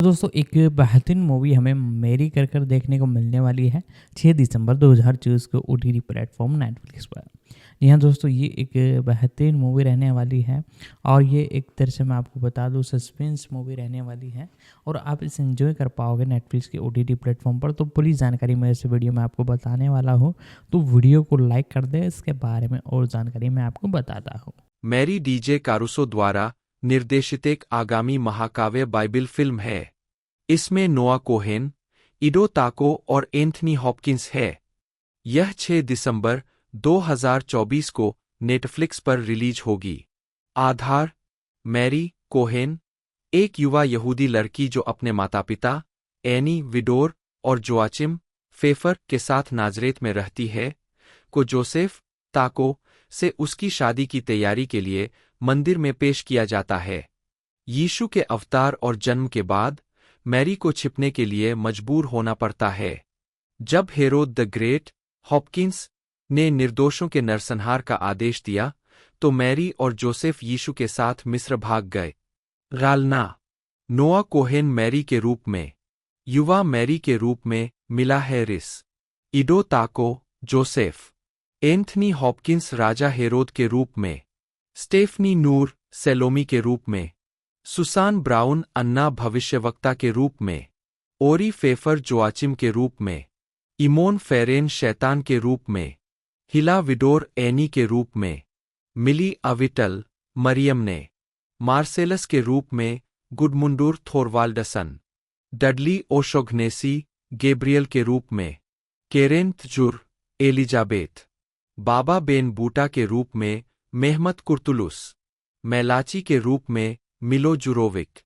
दोस्तों एक बेहतरीन मूवी हमें मेरी कर कर देखने को मिलने वाली है 6 दिसंबर 2024 को ओटीटी प्लेटफॉर्म नेटफ्लिक्स पर। जी हाँ दोस्तों, ये एक बेहतरीन मूवी रहने वाली है और ये एक तरह से मैं आपको बता दूँ सस्पेंस मूवी रहने वाली है और आप इसे एंजॉय कर पाओगे नेटफ्लिक्स के ओटीटी प्लेटफॉर्म पर। तो पूरी जानकारी मैं इस वीडियो में आपको बताने वाला हूँ, तो वीडियो को लाइक कर दे, इसके बारे में और जानकारी मैं आपको बताता हूँ। मैरी डीजे कारुसो द्वारा निर्देशित एक आगामी महाकाव्य बाइबिल फिल्म है। इसमें नोआ कोहेन, इडो ताको और एंथनी हॉपकिंस है। यह 6 दिसंबर 2024 को नेटफ्लिक्स पर रिलीज होगी। आधार: मैरी कोहेन, एक युवा यहूदी लड़की जो अपने माता पिता एनी विडोर और जोआचिम फेफर के साथ नाजरेत में रहती है, को जोसेफ ताको से उसकी शादी की तैयारी के लिए मंदिर में पेश किया जाता है। यीशु के अवतार और जन्म के बाद मैरी को छिपने के लिए मजबूर होना पड़ता है। जब हेरोद द ग्रेट हॉपकिंस ने निर्दोषों के नरसंहार का आदेश दिया, तो मैरी और जोसेफ यीशु के साथ मिस्र भाग गए। गालना: नोआ कोहेन मैरी के रूप में, युवा मैरी के रूप में मिला हैरिस, इडो ताको जोसेफ, एंथनी हॉपकिंस राजा हेरोद के रूप में, स्टेफनी नूर सेलोमी के रूप में, सुसान ब्राउन अन्ना भविष्यवक्ता के रूप में, ओरी फेफर जोआचिम के रूप में, इमोन फेरेन शैतान के रूप में, हिला विडोर एनी के रूप में, मिली अविटल मरियम ने, मार्सेलस के रूप में गुडमुंडुर थोरवाल्डसन, डडली ओशोग्नेसी गेब्रियल के रूप में, केरेन तजुर एलिजाबेथ, बाबा बेन बूटा के रूप में मेहमत कुर्तुलुस, मेलाची के रूप में मिलो जुरोविक,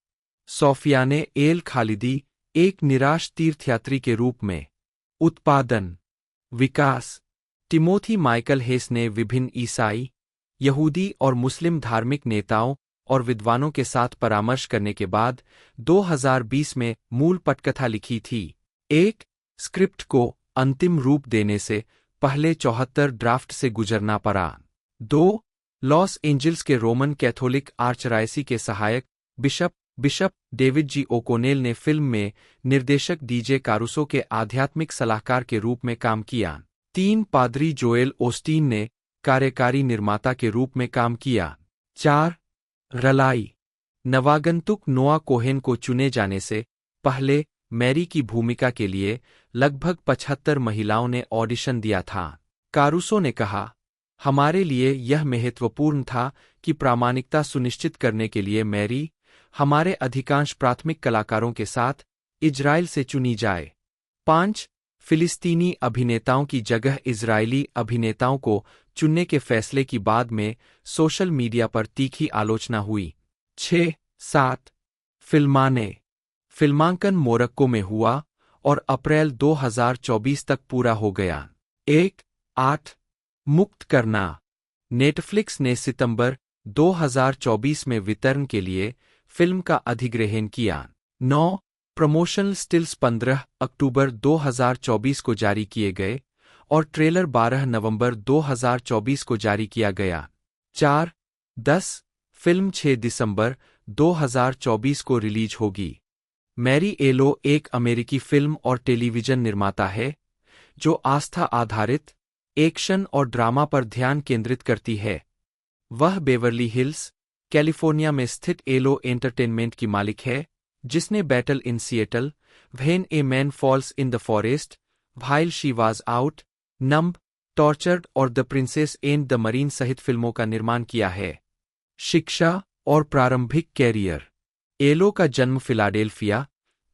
सोफियाने एल खालिदी एक निराश तीर्थयात्री के रूप में। उत्पादन विकास: टिमोथी माइकल हेस ने विभिन्न ईसाई, यहूदी और मुस्लिम धार्मिक नेताओं और विद्वानों के साथ परामर्श करने के बाद 2020 में मूल पटकथा लिखी थी। एक स्क्रिप्ट को अंतिम रूप देने से पहले 74 ड्राफ्ट से गुजरना पड़ा। 2 लॉस एंजल्स के रोमन कैथोलिक आर्चरायसी के सहायक बिशप डेविड जी ओकोनेल ने फिल्म में निर्देशक डीजे कारुसो के आध्यात्मिक सलाहकार के रूप में काम किया। 3 पादरी जोएल ओस्टीन ने कार्यकारी निर्माता के रूप में काम किया। 4 रलाई: नवागंतुक नोआ कोहेन को चुने जाने से पहले मैरी की भूमिका के लिए लगभग 75 महिलाओं ने ऑडिशन दिया था। कारुसो ने कहा, हमारे लिए यह महत्वपूर्ण था कि प्रामाणिकता सुनिश्चित करने के लिए मैरी हमारे अधिकांश प्राथमिक कलाकारों के साथ इजराइल से चुनी जाए। 5 फिलिस्तीनी अभिनेताओं की जगह इजरायली अभिनेताओं को चुनने के फैसले की बाद में सोशल मीडिया पर तीखी आलोचना हुई। 6-7 फिल्मांकन मोरक्को में हुआ और अप्रैल 2024 तक पूरा हो गया। 1-8 मुक्त करना: नेटफ्लिक्स ने सितंबर 2024 में वितरण के लिए फिल्म का अधिग्रहण किया। 9 प्रमोशनल स्टिल्स 15 अक्टूबर 2024 को जारी किए गए और ट्रेलर 12 नवंबर 2024 को जारी किया गया। 4-10 फिल्म 6 दिसंबर 2024 को रिलीज होगी। मैरी एलो एक अमेरिकी फिल्म और टेलीविजन निर्माता है जो आस्था आधारित एक्शन और ड्रामा पर ध्यान केंद्रित करती है। वह बेवर्ली हिल्स, कैलिफोर्निया में स्थित एलो एंटरटेनमेंट की मालिक है, जिसने battle in Seattle, when a man falls in the forest, while she was out, numb, tortured और the princess and the marine सहित फिल्मों का निर्माण किया है। शिक्षा और प्रारंभिक कैरियर: एलो का जन्म फिलाडेल्फिया,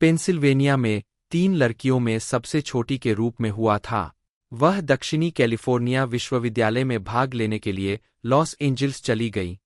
पेंसिल्वेनिया में 3 लड़कियों में सबसे छोटी के रूप में हुआ था। वह दक्षिणी कैलिफोर्निया विश्वविद्यालय में भाग लेने के लिए लॉस एंजल्स चली गई,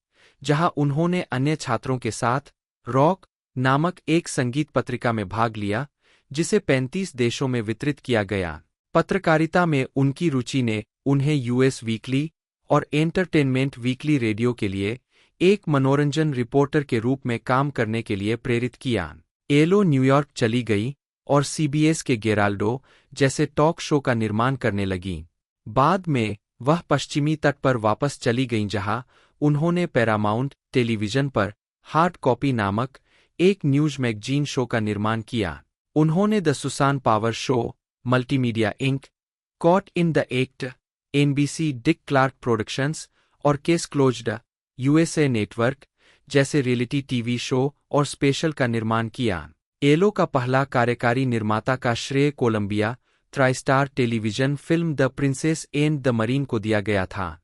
जहां उन्होंने अन्य छात्रों के साथ रॉक नामक एक संगीत पत्रिका में भाग लिया, जिसे 35 देशों में वितरित किया गया। पत्रकारिता में उनकी रुचि ने उन्हें यूएस वीकली और एंटरटेनमेंट वीकली रेडियो के लिए एक मनोरंजन रिपोर्टर के रूप में काम करने के लिए प्रेरित किया। एलो न्यूयॉर्क चली गई और सीबीएस के गेराल्डो जैसे टॉक शो का निर्माण करने लगीं। बाद में वह पश्चिमी तट पर वापस चली गईं, जहां उन्होंने पैरामाउंट टेलीविजन पर हार्ड कॉपी नामक एक न्यूज मैगजीन शो का निर्माण किया। उन्होंने the Susan Power show, multimedia Inc, caught in the act, NBC Dick Clark productions और केस क्लोज्ड, यूएसए नेटवर्क जैसे रियलिटी टीवी शो और स्पेशल का निर्माण किया। एलो का पहला कार्यकारी निर्माता का श्रेय Columbia TriStar television film the princess and the marine को दिया गया था।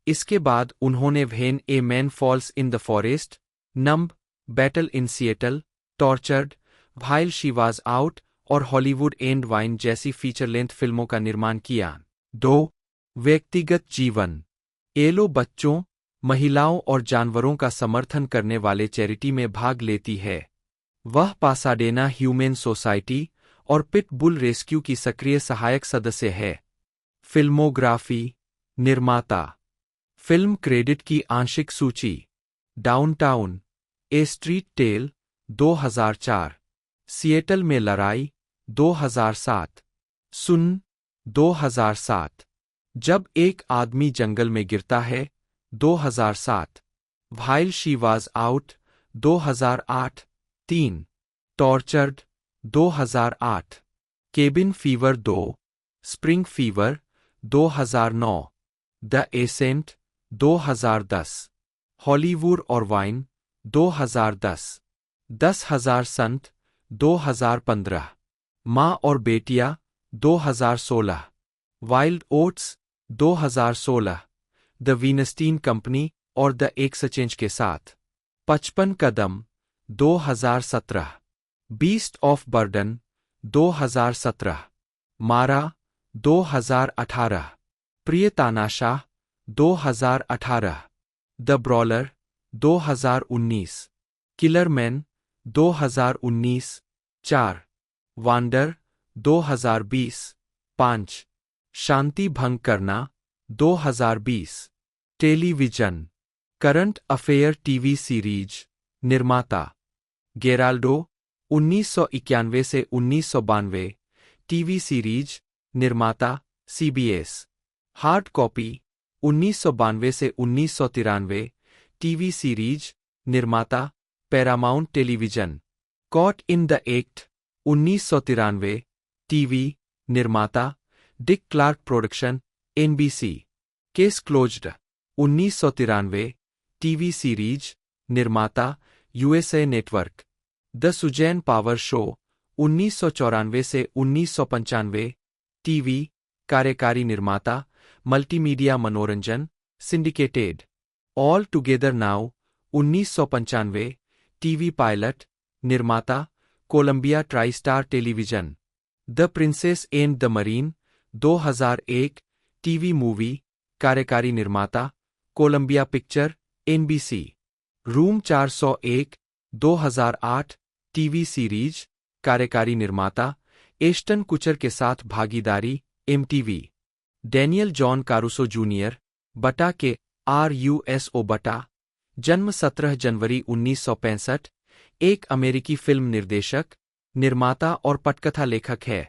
इसके बाद उन्होंने when a man falls in the forest, numb, battle in Seattle, tortured, while she was out और हॉलीवुड एंड वाइन जैसी फीचर लेंथ फिल्मों का निर्माण किया। 2. व्यक्तिगत जीवन। एलो बच्चों, महिलाओं और जानवरों का समर्थन करने वाले चैरिटी में भाग लेती है। वह पासाडेना ह्यूमन सोसाइटी और पिट बुल रेस्क्यू की सक्रिय सहायक सदस्य है। फिल्मोग्राफी। निर्माता। फिल्म क्रेडिट की आंशिक सूची। डाउनटाउन, ए स्ट्रीट टेल 2004, सिएटल में लड़ाई 2007, सुन 2007, जब एक आदमी जंगल में गिरता है 2007, while she was out 2008, 3, tortured 2008, cabin fever 2, spring fever 2009, the ascent 2010, Hollywood और वाइन 2010, 10,000 संत 2015, माँ और बेटियाँ 2016, wild oats 2016, the Weinstein company और द एक्सचेंज के साथ, 55 कदम 2017, बीस्ट ऑफ बर्डन 2017, मारा 2018, प्रिय तानाशाह 2018, द ब्रॉलर 2019, किलरमैन 2019, 4, वांडर 2020, 5, शांति भंग करना 2020, television, current affair TV series. निर्माता गेराल्डो 1991 से 1992, टीवी सीरीज। निर्माता सीबीएस। हार्ड कॉपी 1992 से 1993, टीवी सीरीज। निर्माता Paramount television. Caught in the act 1993, TV. निर्माता Dick Clark production, NBC. Case closed 1993, TV series. निर्माता USA network. The Suzanne Power show 1994 से 1995, TV. कार्यकारी निर्माता मल्टीमीडिया मनोरंजन, syndicated. All together now 1995, TV pilot. निर्माता Columbia TriStar television. The princess and the marine 2001, TV movie. कार्यकारी निर्माता Columbia picture, NBC. Room 401 2008, TV series. कार्यकारी निर्माता एश्टन कुचर के साथ भागीदारी, MTV. Daniel John Caruso junior, बटा के RUSO बटा, जन्म 17 जनवरी 1965, एक अमेरिकी फिल्म निर्देशक, निर्माता और पटकथा लेखक है।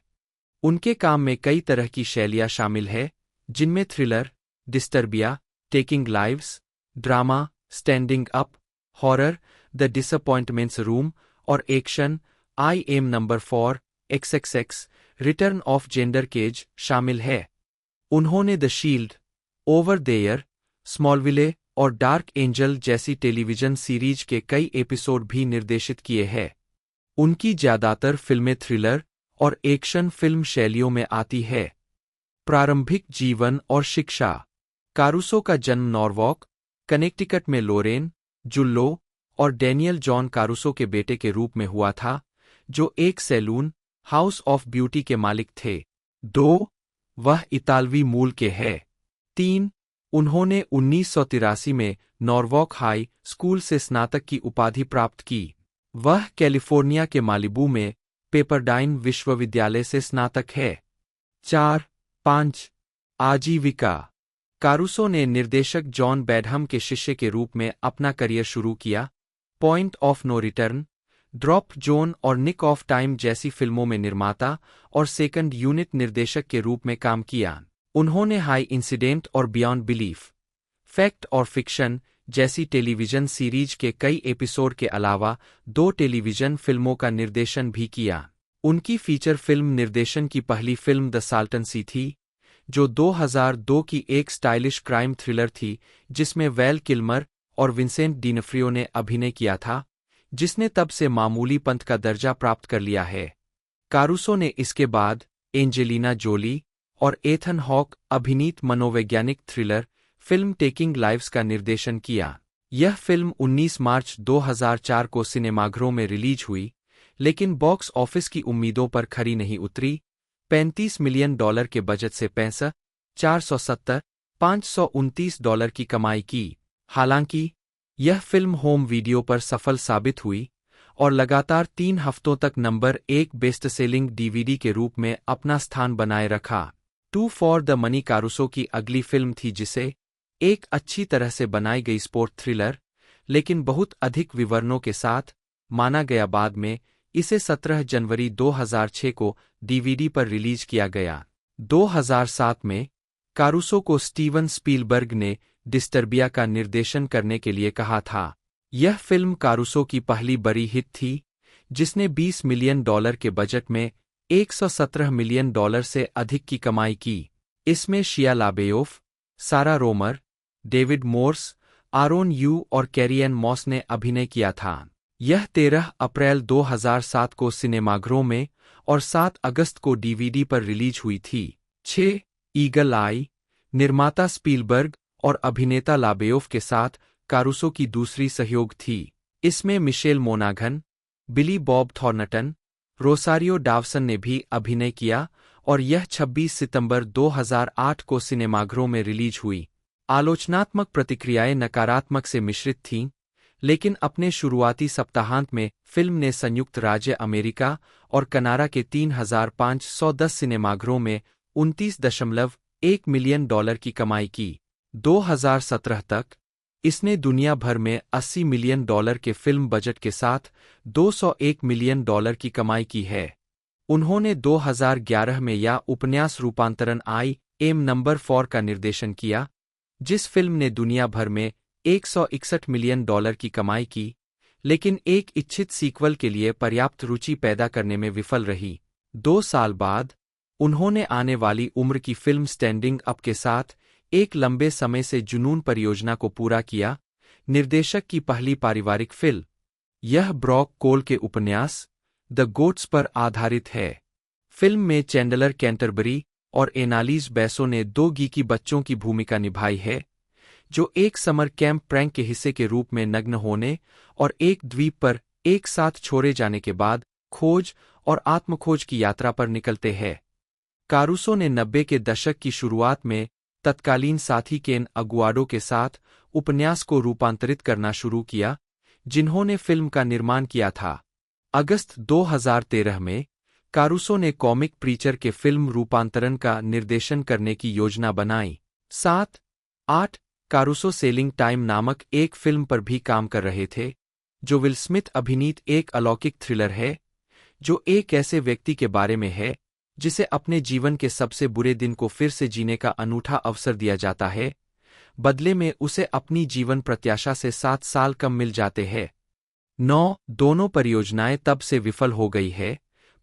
उनके काम में कई तरह की शैलियाँ शामिल है, जिनमें thriller, Disturbia, taking lives, drama, standing up, horror, the disappointments room और action, I Am Number 4, XXX, return of Xander Cage शामिल है। उन्होंने the shield, over there, Smallville और डार्क एंजल जैसी टेलीविजन सीरीज के कई एपिसोड भी निर्देशित किए हैं। उनकी ज्यादातर फिल्में थ्रिलर और एक्शन फिल्म शैलियों में आती है। प्रारंभिक जीवन और शिक्षा। कारुसो का जन्म नॉरवॉक, कनेक्टिकट में लोरेन, जुल्लो और डैनियल जॉन कारुसो के बेटे के रूप में हुआ था, जो एक सैलून, हाउस ऑफ ब्यूटी के मालिक थे। 2. वह इतालवी मूल के है। 3. उन्होंने 1983 में नॉरवॉक हाई स्कूल से स्नातक की उपाधि प्राप्त की। वह कैलिफोर्निया के मालिबू में पेपरडाइन विश्वविद्यालय से स्नातक है। 4-5 आजीविका। कारुसो ने निर्देशक जॉन बैडहम के शिष्य के रूप में अपना करियर शुरू किया। Point of no return, drop zone और निक ऑफ टाइम जैसी फिल्मों में निर्माता और सेकंड यूनिट निर्देशक के रूप में काम किया। उन्होंने हाई इंसिडेंट और बियॉन्ड बिलीफ, फैक्ट और फिक्शन जैसी टेलीविजन सीरीज के कई एपिसोड के अलावा 2 टेलीविजन फिल्मों का निर्देशन भी किया। उनकी फीचर फिल्म निर्देशन की पहली फिल्म द साल्टनसी थी, जो 2002 की एक स्टाइलिश क्राइम थ्रिलर थी जिसमें वैल किल्मर और विंसेंट डिनफ्रियो ने अभिनय किया था, जिसने तब से मामूली पंत का दर्जा प्राप्त कर लिया है। कारूसो ने इसके बाद एंजेलिना जोली और एथन हॉक अभिनीत मनोवैज्ञानिक थ्रिलर फिल्म टेकिंग लाइव्स का निर्देशन किया। यह फिल्म 19 मार्च 2004 को सिनेमाघरों में रिलीज हुई, लेकिन बॉक्स ऑफिस की उम्मीदों पर खरी नहीं उतरी। $35 मिलियन के बजट से $529 की कमाई की। हालांकि यह फिल्म होम वीडियो पर सफल साबित हुई और लगातार 3 हफ्तों तक नंबर 1 बेस्ट सेलिंग डीवीडी के रूप में अपना स्थान बनाए रखा। टू फॉर द मनी कारूसो की अगली फिल्म थी, जिसे एक अच्छी तरह से बनाई गई स्पोर्ट थ्रिलर, लेकिन बहुत अधिक विवरणों के साथ माना गया। बाद में इसे 17 जनवरी 2006 को डीवीडी पर रिलीज किया गया। 2007 में कारूसो को स्टीवन स्पीलबर्ग ने डिस्टर्बिया का निर्देशन करने के लिए कहा था। यह फिल्म कारूसो की पहली बड़ी हिट थी, जिसने $20 मिलियन के बजट में $117 मिलियन से अधिक की कमाई की। इसमें शिया लाबेयोफ, सारा रोमर, डेविड मोर्स, आरोन यू और कैरियन मॉस ने अभिनय किया था। यह 13 अप्रैल 2007 को सिनेमाघरों में और 7 अगस्त को डीवीडी पर रिलीज हुई थी। 6 ईगल आई, निर्माता स्पीलबर्ग और अभिनेता लाबेयोफ के साथ कारूसो की दूसरी सहयोग थी। इसमें मिशेल मोनाघन, Billy Bob Thornton, Rosario Dawson ने भी अभिनय किया और यह 26 सितंबर 2008 को सिनेमाघरों में रिलीज हुई। आलोचनात्मक प्रतिक्रियाएं नकारात्मक से मिश्रित थीं, लेकिन अपने शुरुआती सप्ताहांत में फिल्म ने संयुक्त राज्य अमेरिका और कनाडा के 3,510 सिनेमाघरों में $29.1 मिलियन की कमाई की। 2017 तक इसने दुनिया भर में $80 मिलियन के फिल्म बजट के साथ $201 मिलियन की कमाई की है। उन्होंने 2011 में या उपन्यास रूपांतरण आई एम नंबर 4 का निर्देशन किया, जिस फिल्म ने दुनिया भर में $161 मिलियन की कमाई की, लेकिन एक इच्छित सीक्वल के लिए पर्याप्त रुचि पैदा करने में विफल रही। 2 साल बाद उन्होंने आने वाली उम्र की फिल्म स्टैंडिंग अप के साथ एक लंबे समय से जुनून परियोजना को पूरा किया, निर्देशक की पहली पारिवारिक फिल्म। यह ब्रॉक कोल के उपन्यास द गोट्स पर आधारित है। फिल्म में चैंडलर कैंटरबरी और एनालीज बैसो ने 2 गीकी बच्चों की भूमिका निभाई है, जो एक समर कैंप प्रैंक के हिस्से के रूप में नग्न होने और एक द्वीप पर एक साथ छोड़े जाने के बाद खोज और आत्मखोज की यात्रा पर निकलते हैं। कारूसो ने 90 के दशक की शुरुआत में तत्कालीन साथी केन अगुआडो के साथ उपन्यास को रूपांतरित करना शुरू किया, जिन्होंने फिल्म का निर्माण किया था। अगस्त 2013 में कारूसो ने कॉमिक प्रीचर के फिल्म रूपांतरण का निर्देशन करने की योजना बनाई। 7-8 कारूसो सेलिंग टाइम नामक एक फिल्म पर भी काम कर रहे थे, जो विल स्मिथ अभिनीत एक अलौकिक थ्रिलर है, जो एक ऐसे व्यक्ति के बारे में है जिसे अपने जीवन के सबसे बुरे दिन को फिर से जीने का अनूठा अवसर दिया जाता है। बदले में उसे अपनी जीवन प्रत्याशा से 7 साल कम मिल जाते हैं। 9 दोनों परियोजनाएं तब से विफल हो गई है।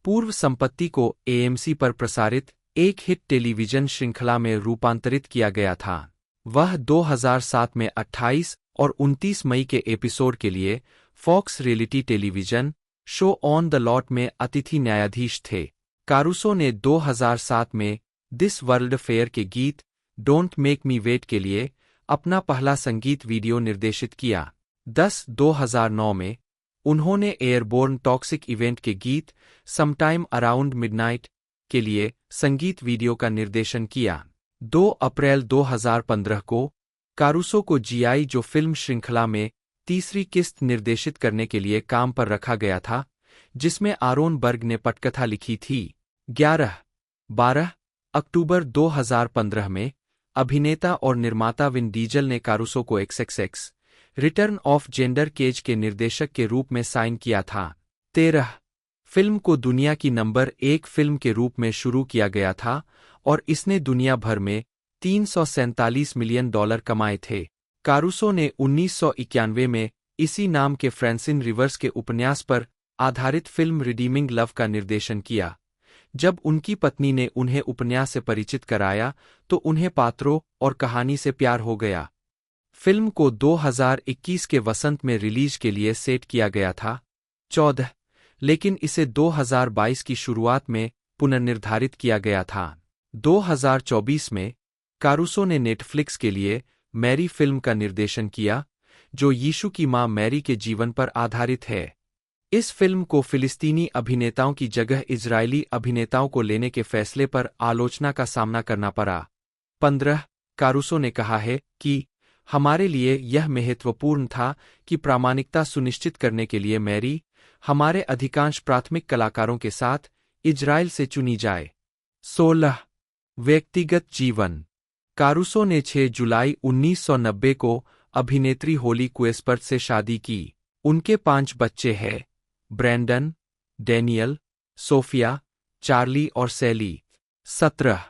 पूर्व संपत्ति को एएमसी पर प्रसारित एक हिट टेलीविजन श्रृंखला में रूपांतरित किया गया था। वह 2007 में 28 और 29 मई के एपिसोड के लिए Fox reality television show on the lot में अतिथि न्यायाधीश थे। कारूसो ने 2007 में दिस वर्ल्ड फेयर के गीत डोंट मेक मी वेट के लिए अपना पहला संगीत वीडियो निर्देशित किया। 2009 में उन्होंने एयरबोर्न टॉक्सिक इवेंट के गीत समटाइम अराउंड मिडनाइट के लिए संगीत वीडियो का निर्देशन किया। 2 अप्रैल 2015 को कारूसो को जीआई जो फिल्म श्रृंखला में तीसरी किस्त निर्देशित करने के लिए काम पर रखा गया था, जिसमें आरोन बर्ग ने पटकथा लिखी थी। 11-12 अक्टूबर 2015 में अभिनेता और निर्माता विन डीजल ने कारूसो को XXX return of Xander Cage के निर्देशक के रूप में साइन किया था। 13 फिल्म को दुनिया की नंबर 1 फिल्म के रूप में शुरू किया गया था और इसने दुनिया भर में $347 मिलियन कमाए थे। कारुसो ने 1991 में इसी नाम के फ्रैंसिन रिवर्स के उपन्यास पर आधारित फिल्म रिडीमिंग लव का निर्देशन किया। जब उनकी पत्नी ने उन्हें उपन्यास से परिचित कराया तो उन्हें पात्रों और कहानी से प्यार हो गया। फिल्म को 2021 के वसंत में रिलीज के लिए सेट किया गया था 14, लेकिन इसे 2022 की शुरुआत में पुनर्निर्धारित किया गया था। 2024 में कारुसो ने नेटफ्लिक्स के लिए मैरी फिल्म का निर्देशन किया, जो यीशु की मां मैरी के जीवन पर आधारित है। इस फिल्म को फिलिस्तीनी अभिनेताओं की जगह इजरायली अभिनेताओं को लेने के फैसले पर आलोचना का सामना करना पड़ा। 15 कारुसो ने कहा है कि हमारे लिए यह महत्वपूर्ण था कि प्रामाणिकता सुनिश्चित करने के लिए मैरी हमारे अधिकांश प्राथमिक कलाकारों के साथ इजराइल से चुनी जाए। 16 व्यक्तिगत जीवन। कारुसो ने 6 जुलाई 1990 को अभिनेत्री होली क्वेस्पर्ट से शादी की। उनके 5 बच्चे हैं, ब्रैंडन, डैनियल, सोफिया, चार्ली और सैली। 17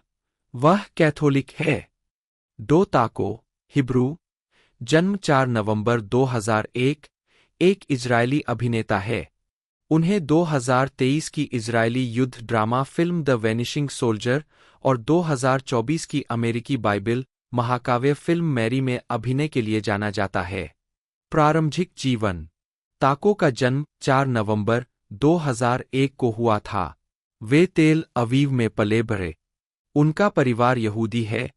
वह कैथोलिक है। डो ताको, हिब्रू, जन्म 4 नवंबर 2001, एक इजरायली अभिनेता है। उन्हें 2023 की इजरायली युद्ध drama film the vanishing soldier और 2024 की अमेरिकी बाइबिल महाकाव्य फिल्म मैरी में अभिनय के लिए जाना जाता है। प्रारंभिक जीवन। ताको का जन्म 4 नवंबर 2001 को हुआ था। वे तेल अवीव में पले बढ़े। उनका परिवार यहूदी है।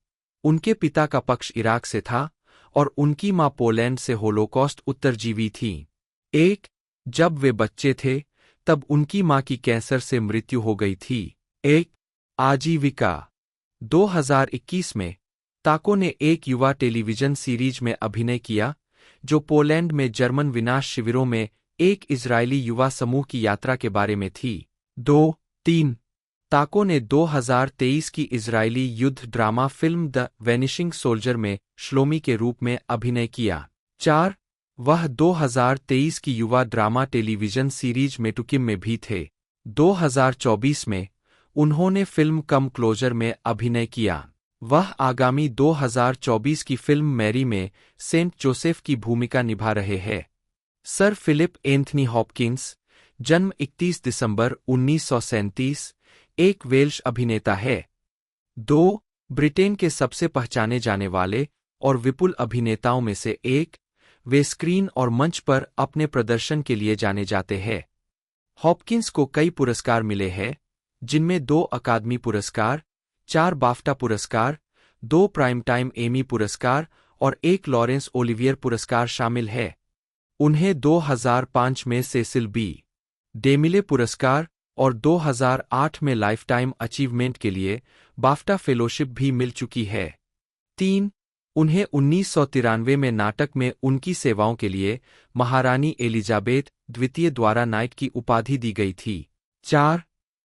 उनके पिता का पक्ष इराक से था और उनकी मां पोलैंड से होलोकॉस्ट उत्तरजीवी थी। जब वे बच्चे थे तब उनकी मां की कैंसर से मृत्यु हो गई थी। आजीविका। 2021 में ताको ने एक युवा टेलीविजन सीरीज में अभिनय किया जो पोलैंड में जर्मन विनाश शिविरों में एक इजरायली युवा समूह की यात्रा के बारे में थी। 3 ताको ने 2023 की इजरायली युद्ध drama film the vanishing soldier में श्लोमी के रूप में अभिनय किया। 4 वह 2023 की युवा ड्रामा टेलीविजन सीरीज मेटुकिम में भी थे। 2024 में उन्होंने फिल्म कम क्लोजर में अभिनय किया। वह आगामी 2024 की फिल्म मैरी में सेंट जोसेफ की भूमिका निभा रहे हैं। सर फिलिप एंथनी हॉपकिंस, जन्म 31 दिसंबर 1937, एक वेल्श अभिनेता है। 2 ब्रिटेन के सबसे पहचाने जाने वाले और विपुल अभिनेताओं में से एक, वे स्क्रीन और मंच पर अपने प्रदर्शन के लिए जाने जाते हैं। हॉपकिंस को कई पुरस्कार मिले हैं, जिनमें 2 अकादमी पुरस्कार, 4 बाफ्टा पुरस्कार, 2 प्राइम टाइम एमी पुरस्कार और 1 लॉरेंस ओलिवियर पुरस्कार शामिल है। उन्हें 2005 में सेसिल बी. डेमिले पुरस्कार और 2008 में लाइफटाइम अचीवमेंट के लिए बाफ्टा फेलोशिप भी मिल चुकी है। 3 उन्हें 1993 में नाटक में उनकी सेवाओं के लिए महारानी एलिजाबेथ द्वितीय द्वारा नाइट की उपाधि दी गई थी। 4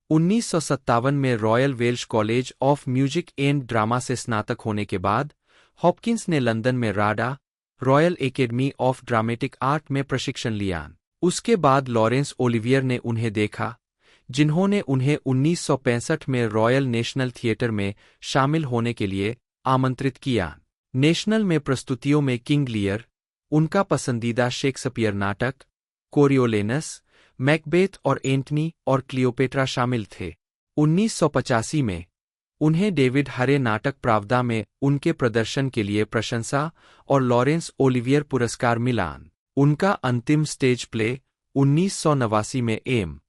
1957 में royal Welsh college of music and drama से स्नातक होने के बाद हॉपकिंस ने लंदन में RADA, royal academy of dramatic art में प्रशिक्षण लिया। उसके बाद लॉरेंस ओलिवियर ने उन्हें देखा, जिन्होंने उन्हें 1965 में रॉयल नेशनल थिएटर में शामिल होने के लिए आमंत्रित किया। नेशनल में प्रस्तुतियों में किंग लियर, उनका पसंदीदा शेक्सपियर नाटक, कोरियोलेनस, मैकबेथ और एंटनी और क्लियोपेट्रा शामिल थे। 1985 में उन्हें डेविड हरे नाटक प्रावदा में उनके प्रदर्शन के लिए प्रशंसा और लॉरेंस ओलिवियर पुरस्कार मिला। उनका अंतिम स्टेज प्ले 1989 में एम.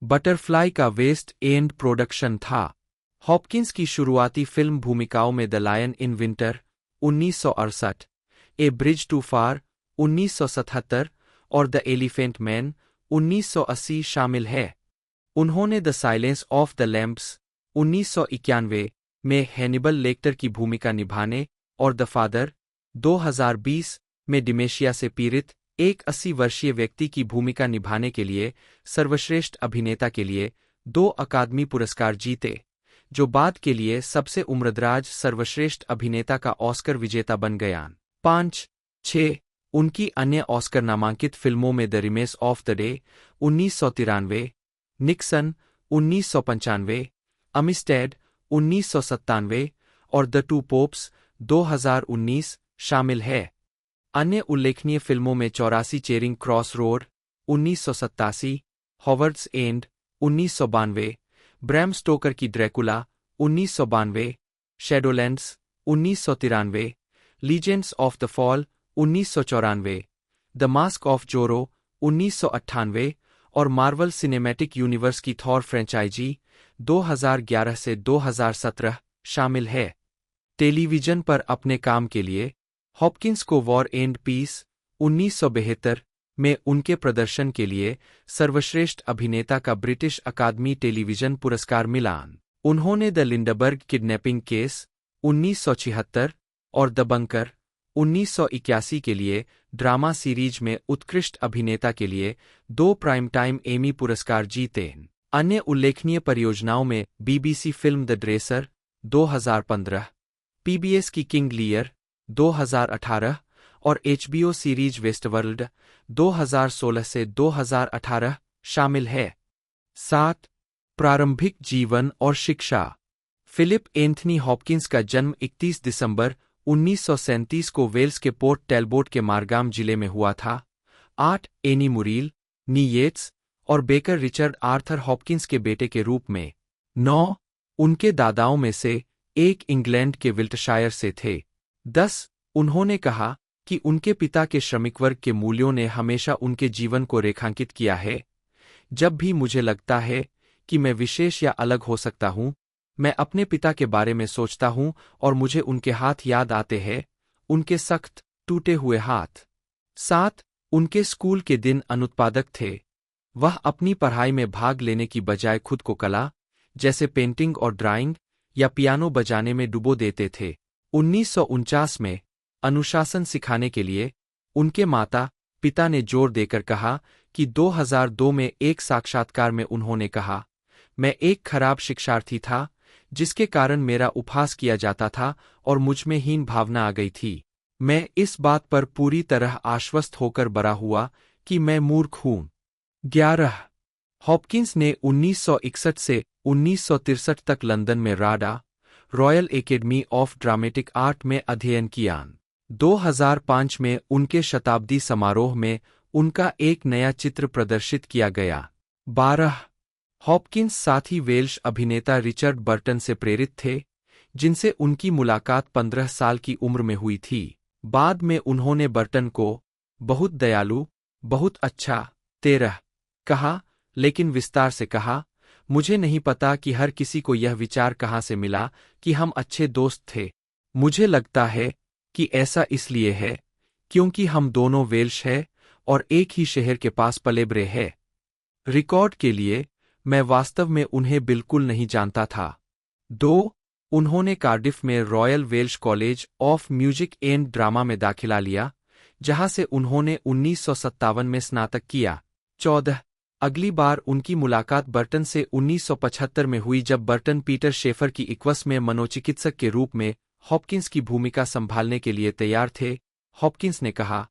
बटरफ्लाई का वेस्ट एंड प्रोडक्शन था। हॉपकिंस की शुरुआती फिल्म भूमिकाओं में the lion in winter 1968, a bridge too far 1977 और द एलिफेंट मैन 1980 शामिल है। उन्होंने the silence of the lambs 1991 में हैनिबल लेक्टर की भूमिका निभाने और द फादर 2020 में डिमेशिया से पीड़ित एक 80 वर्षीय व्यक्ति की भूमिका निभाने के लिए सर्वश्रेष्ठ अभिनेता के लिए 2 अकादमी पुरस्कार जीते, जो बाद के लिए सबसे उम्रदराज सर्वश्रेष्ठ अभिनेता का ऑस्कर विजेता बन गया। 5-6 उनकी अन्य ऑस्कर नामांकित फिल्मों में the remains of the day 1993, Nixon 1995, Amistad 1997 और द टू पोप्स 2019 शामिल है। अन्य उल्लेखनीय फिल्मों में 84 Charing Cross road 1987, Howards End 1992, Bram Stoker की Dracula 1992, Shadowlands 1993, legends of the fall 1994, the mask of Zorro 1998 और मार्वल सिनेमैटिक यूनिवर्स की थॉर फ्रेंचाइजी 2011 से 2017 शामिल है। टेलीविजन पर अपने काम के लिए हॉपकिंस को वॉर एंड पीस 1972 में उनके प्रदर्शन के लिए सर्वश्रेष्ठ अभिनेता का ब्रिटिश अकादमी टेलीविजन पुरस्कार मिला। उन्होंने द लिंडबर्ग किडनैपिंग केस 1976 और द बंकर 1981 के लिए ड्रामा सीरीज में उत्कृष्ट अभिनेता के लिए 2 प्राइम टाइम एमी पुरस्कार जीते। अन्य उल्लेखनीय परियोजनाओं में BBC film the dresser 2015, PBS की किंग लियर 2018 और एचबीओ सीरीज वेस्टवर्ल्ड 2016 से 2018 शामिल है। 7. प्रारंभिक जीवन और शिक्षा। फिलिप एंथनी हॉपकिंस का जन्म 31 दिसंबर 1937 को वेल्स के पोर्ट टेलबोट के मारगाम जिले में हुआ था। 8. एनी मुरील, नी येट्स और बेकर रिचर्ड आर्थर हॉपकिंस के बेटे के रूप में। 9. उनके दादाओं में से एक इंग्लैंड के विल्टशायर से थे। 10. उन्होंने कहा कि उनके पिता के श्रमिक वर्ग के मूल्यों ने हमेशा उनके जीवन को रेखांकित किया है। जब भी मुझे लगता है कि मैं विशेष या अलग हो सकता हूं, मैं अपने पिता के बारे में सोचता हूं और मुझे उनके हाथ याद आते हैं, उनके सख्त, टूटे हुए हाथ। 7. उनके स्कूल के दिन अनुत्पादक थे। वह अपनी पढ़ाई में भाग लेने की बजाय खुद को कला, जैसे पेंटिंग और ड्राइंग या पियानो बजाने में डुबो देते थे। 1949 में अनुशासन सिखाने के लिए उनके माता पिता ने जोर देकर कहा कि 2002 में एक साक्षात्कार में उन्होंने कहा, मैं एक खराब शिक्षार्थी था जिसके कारण मेरा उपहास किया जाता था और मुझमें हीन भावना आ गई थी। मैं इस बात पर पूरी तरह आश्वस्त होकर बड़ा हुआ कि मैं मूर्ख हूं। 11. हॉपकिंस ने 1961 से 1963 तक लंदन में RADA, royal academy of dramatic art में अध्ययन किया। 2005 में उनके शताब्दी समारोह में उनका एक नया चित्र प्रदर्शित किया गया। 12. हॉपकिंस साथी वेल्श अभिनेता रिचर्ड बर्टन से प्रेरित थे, जिनसे उनकी मुलाकात 15 साल की उम्र में हुई थी। बाद में उन्होंने बर्टन को बहुत दयालु, बहुत अच्छा 13 कहा, लेकिन विस्तार से कहा, मुझे नहीं पता कि हर किसी को यह विचार कहाँ से मिला कि हम अच्छे दोस्त थे। मुझे लगता है कि ऐसा इसलिए है क्योंकि हम दोनों वेल्श हैं और एक ही शहर के पास पले बड़े हैं। रिकॉर्ड के लिए, मैं वास्तव में उन्हें बिल्कुल नहीं जानता था। 2. उन्होंने कार्डिफ में royal Welsh college of music and drama में दाखिला लिया, जहां से उन्होंने 1957 में स्नातक किया। 14. अगली बार उनकी मुलाकात बर्टन से 1975 में हुई जब बर्टन पीटर शेफर की इक्वस में मनोचिकित्सक के रूप में हॉपकिंस की भूमिका संभालने के लिए तैयार थे। हॉपकिंस ने कहा,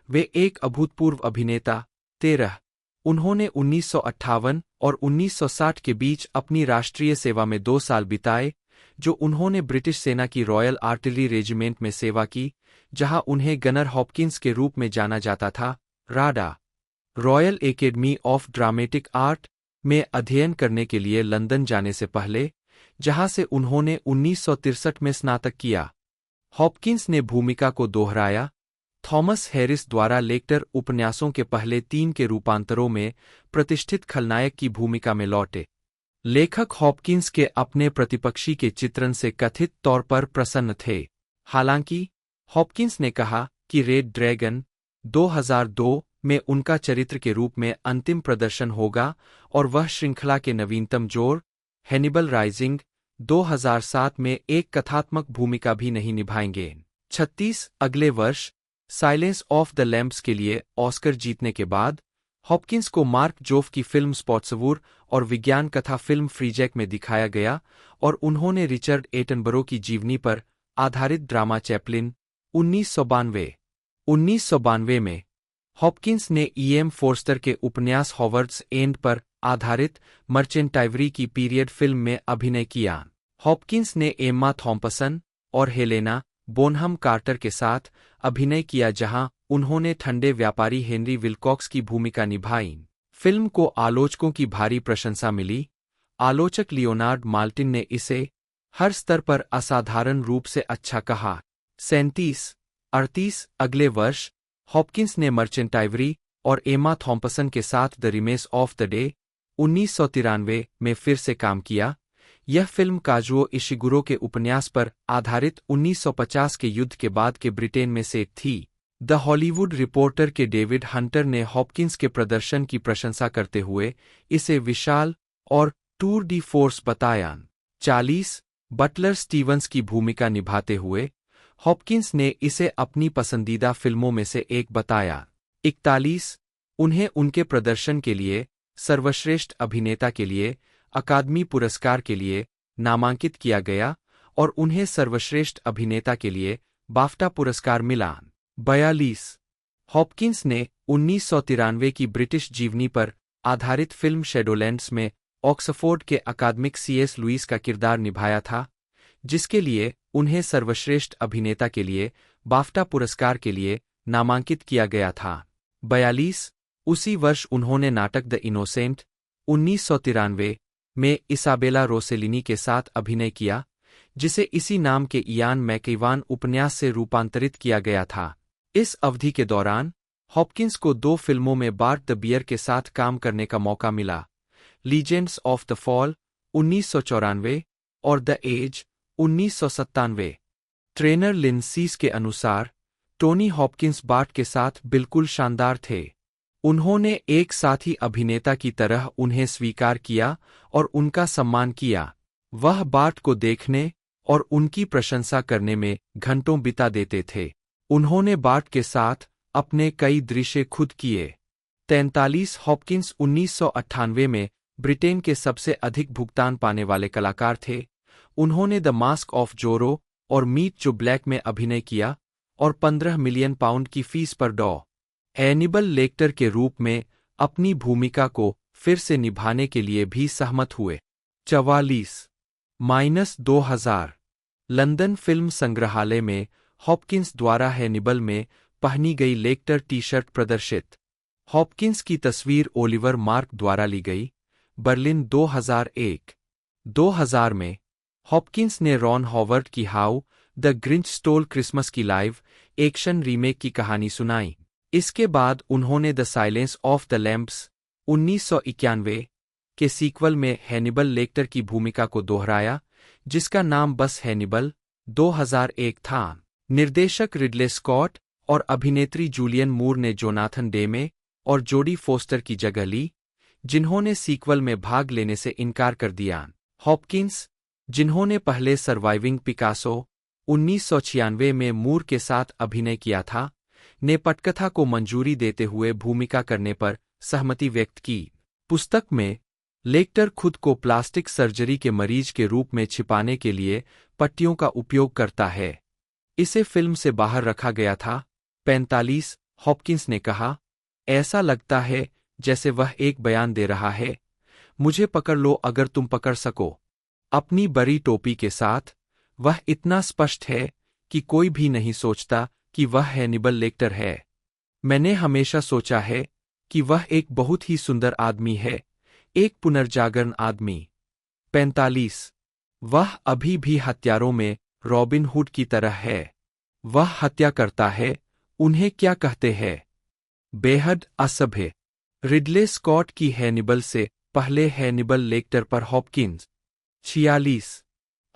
वे एक अभूतपूर्व अभिनेता। 13. उन्होंने 1958 और 1960 के बीच अपनी राष्ट्रीय सेवा में 2 साल बिताए, जो उन्होंने ब्रिटिश सेना की रॉयल आर्टिलरी रेजिमेंट में सेवा की, जहां उन्हें गनर हॉपकिंस के रूप में जाना जाता था। RADA, royal academy of dramatic art में अध्ययन करने के लिए लंदन जाने से पहले, जहां से उन्होंने 1963 में स्नातक किया। हॉपकिंस ने भूमिका को दोहराया, थॉमस हैरिस द्वारा लेक्टर उपन्यासों के पहले 3 के रूपांतरों में प्रतिष्ठित खलनायक की भूमिका में लौटे। लेखक हॉपकिंस के अपने प्रतिपक्षी के चित्रण से कथित तौर पर प्रसन्न थे। हालांकि, हॉपकिंस ने कहा कि रेड ड्रैगन 2002 में उनका चरित्र के रूप में अंतिम प्रदर्शन होगा और वह श्रृंखला के नवीनतम जोड़, हैनिबल राइजिंग 2007 में एक कथात्मक भूमिका भी नहीं निभाएंगे। 36. अगले वर्ष साइलेंस ऑफ द लैम्प्स के लिए ऑस्कर जीतने के बाद, हॉपकिंस को मार्क जोफ की फिल्म स्पॉट्सवुर और विज्ञान कथा फिल्म फ्रीजैक में दिखाया गया और उन्होंने रिचर्ड एटनबरो की जीवनी पर आधारित ड्रामा चैपलिन 1992 में हॉपकिंस ने ईएम फोर्स्टर के उपन्यास हॉवर्ड्स एंड पर आधारित मर्चेंटाइवरी की पीरियड फिल्म में अभिनय किया। हॉपकिंस ने एम्मा थॉम्पसन और हेलेना बोनहम कार्टर के साथ अभिनय किया, जहां उन्होंने ठंडे व्यापारी हेनरी विल्कॉक्स की भूमिका निभाई। फिल्म को आलोचकों की भारी प्रशंसा मिली। आलोचक लियोनार्ड माल्टिन ने इसे हर स्तर पर असाधारण रूप से अच्छा कहा। 37-38 अगले वर्ष हॉपकिंस ने मर्चेंट आइवरी और एमा थॉम्पसन के साथ the remains of the day 1993 में फिर से काम किया। यह फिल्म काजुओ इशिगुरो के उपन्यास पर आधारित 1950 के युद्ध के बाद के ब्रिटेन में से थी। द हॉलीवुड रिपोर्टर के डेविड हंटर ने हॉपकिंस के प्रदर्शन की प्रशंसा करते हुए इसे विशाल और टूर डी फोर्स बताया। 40 बटलर स्टीवंस की भूमिका निभाते हुए हॉपकिंस ने इसे अपनी पसंदीदा फिल्मों में से एक बताया। 41 उन्हें उनके प्रदर्शन के लिए सर्वश्रेष्ठ अभिनेता के लिए अकादमी पुरस्कार के लिए नामांकित किया गया और उन्हें सर्वश्रेष्ठ अभिनेता के लिए बाफ्टा पुरस्कार मिला। 42 हॉपकिंस ने 1993 की ब्रिटिश जीवनी पर आधारित फिल्म शैडोलैंड्स में ऑक्सफोर्ड के अकादमिक सीएस लुईस का किरदार निभाया था, जिसके लिए उन्हें सर्वश्रेष्ठ अभिनेता के लिए बाफ्टा पुरस्कार के लिए नामांकित किया गया था। 42 उसी वर्ष उन्होंने नाटक द इनोसेंट 1993 में इसाबेला रोसेलिनी के साथ अभिनय किया, जिसे इसी नाम के इयान मैकेवान उपन्यास से रूपांतरित किया गया था। इस अवधि के दौरान हॉपकिंस को 2 फिल्मों में बार्ट द बियर के साथ काम करने का मौका मिला, लीजेंड्स ऑफ द फॉल 1994 और द एज 1997। ट्रेनर लिन सीस के अनुसार टोनी हॉपकिंस बार्ट के साथ बिल्कुल शानदार थे। उन्होंने एक साथी अभिनेता की तरह उन्हें स्वीकार किया और उनका सम्मान किया। वह बार्ट को देखने और उनकी प्रशंसा करने में घंटों बिता देते थे। उन्होंने बार्ट के साथ अपने कई दृश्य खुद किए। 43 हॉपकिंस 1998 में ब्रिटेन के सबसे अधिक भुगतान पाने वाले कलाकार थे। उन्होंने द मास्क ऑफ जोरो और मीट जो ब्लैक में अभिनय किया और 15 मिलियन पाउंड की फीस पर डॉ. हैनिबल लेक्टर के रूप में अपनी भूमिका को फिर से निभाने के लिए भी सहमत हुए। 44-2000 लंदन फिल्म संग्रहालय में हॉपकिंस द्वारा हैनिबल में पहनी गई लेक्टर टी-शर्ट प्रदर्शित। हॉपकिंस की तस्वीर ओलिवर मार्क द्वारा ली गई। बर्लिन 2001। 2000 में हॉपकिंस ने रॉन हॉवर्ड की how the Grinch stole Christmas की लाइव एक्शन रीमेक की कहानी सुनाई। इसके बाद उन्होंने the silence of the lambs 1991 के सीक्वल में हैनिबल लेक्टर की भूमिका को दोहराया, जिसका नाम बस हैनिबल 2001 था। निर्देशक रिडले स्कॉट और अभिनेत्री जूलियन मूर ने जोनाथन डेमे और जोडी फोस्टर की जगह ली, जिन्होंने सीक्वल में भाग लेने से इनकार कर दिया। हॉपकिंस, जिन्होंने पहले सर्वाइविंग पिकासो 1996 में मूर के साथ अभिनय किया था, ने पटकथा को मंजूरी देते हुए भूमिका करने पर सहमति व्यक्त की। पुस्तक में लेक्टर खुद को प्लास्टिक सर्जरी के मरीज के रूप में छिपाने के लिए पट्टियों का उपयोग करता है। इसे फिल्म से बाहर रखा गया था। 45 हॉपकिंस ने कहा, ऐसा लगता है जैसे वह एक बयान दे रहा है, मुझे पकड़ लो अगर तुम पकड़ सको। अपनी बड़ी टोपी के साथ वह इतना स्पष्ट है कि कोई भी नहीं सोचता कि वह हैनिबल लेक्टर है। मैंने हमेशा सोचा है कि वह एक बहुत ही सुंदर आदमी है, एक पुनर्जागरण आदमी। 45 वह अभी भी हत्यारों में रॉबिन हुड की तरह है। वह हत्या करता है, उन्हें क्या कहते हैं, बेहद असभ्य। रिडले स्कॉट की हैनिबल से पहले हैनिबल लेक्टर पर हॉपकिंस। 46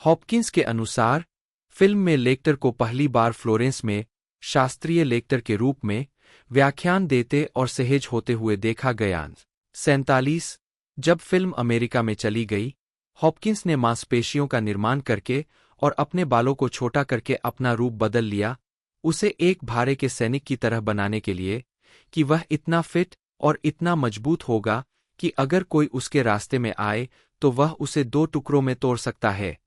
हॉपकिंस के अनुसार फिल्म में लेक्टर को पहली बार फ्लोरेंस में शास्त्रीय लेक्टर के रूप में व्याख्यान देते और सहेज होते हुए देखा गया। 47 जब फिल्म अमेरिका में चली गई, हॉपकिंस ने मांसपेशियों का निर्माण करके और अपने बालों को छोटा करके अपना रूप बदल लिया, उसे एक भारे के सैनिक की तरह बनाने के लिए कि वह इतना फिट और इतना मजबूत होगा कि अगर कोई उसके रास्ते में आए तो वह उसे 2 टुकड़ों में तोड़ सकता है।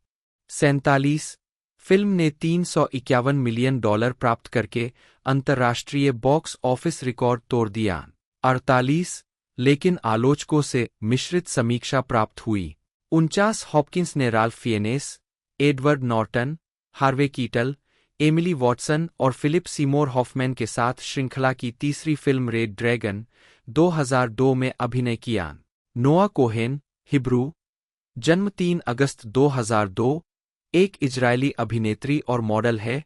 47 फिल्म ने $351 मिलियन प्राप्त करके अंतर्राष्ट्रीय बॉक्स ऑफिस रिकॉर्ड तोड़ दिया। 48 लेकिन आलोचकों से मिश्रित समीक्षा प्राप्त हुई। 49 हॉपकिंस ने Ralph Fiennes, Edward Norton, Harvey Keitel, Emily Watson और फिलिप सीमोर हॉफमैन के साथ श्रृंखला की तीसरी फिल्म रेड ड्रैगन 2002 में अभिनय किया। नोआ कोहेन, हिब्रू, जन्म 3 अगस्त 2002, एक इजरायली अभिनेत्री और मॉडल है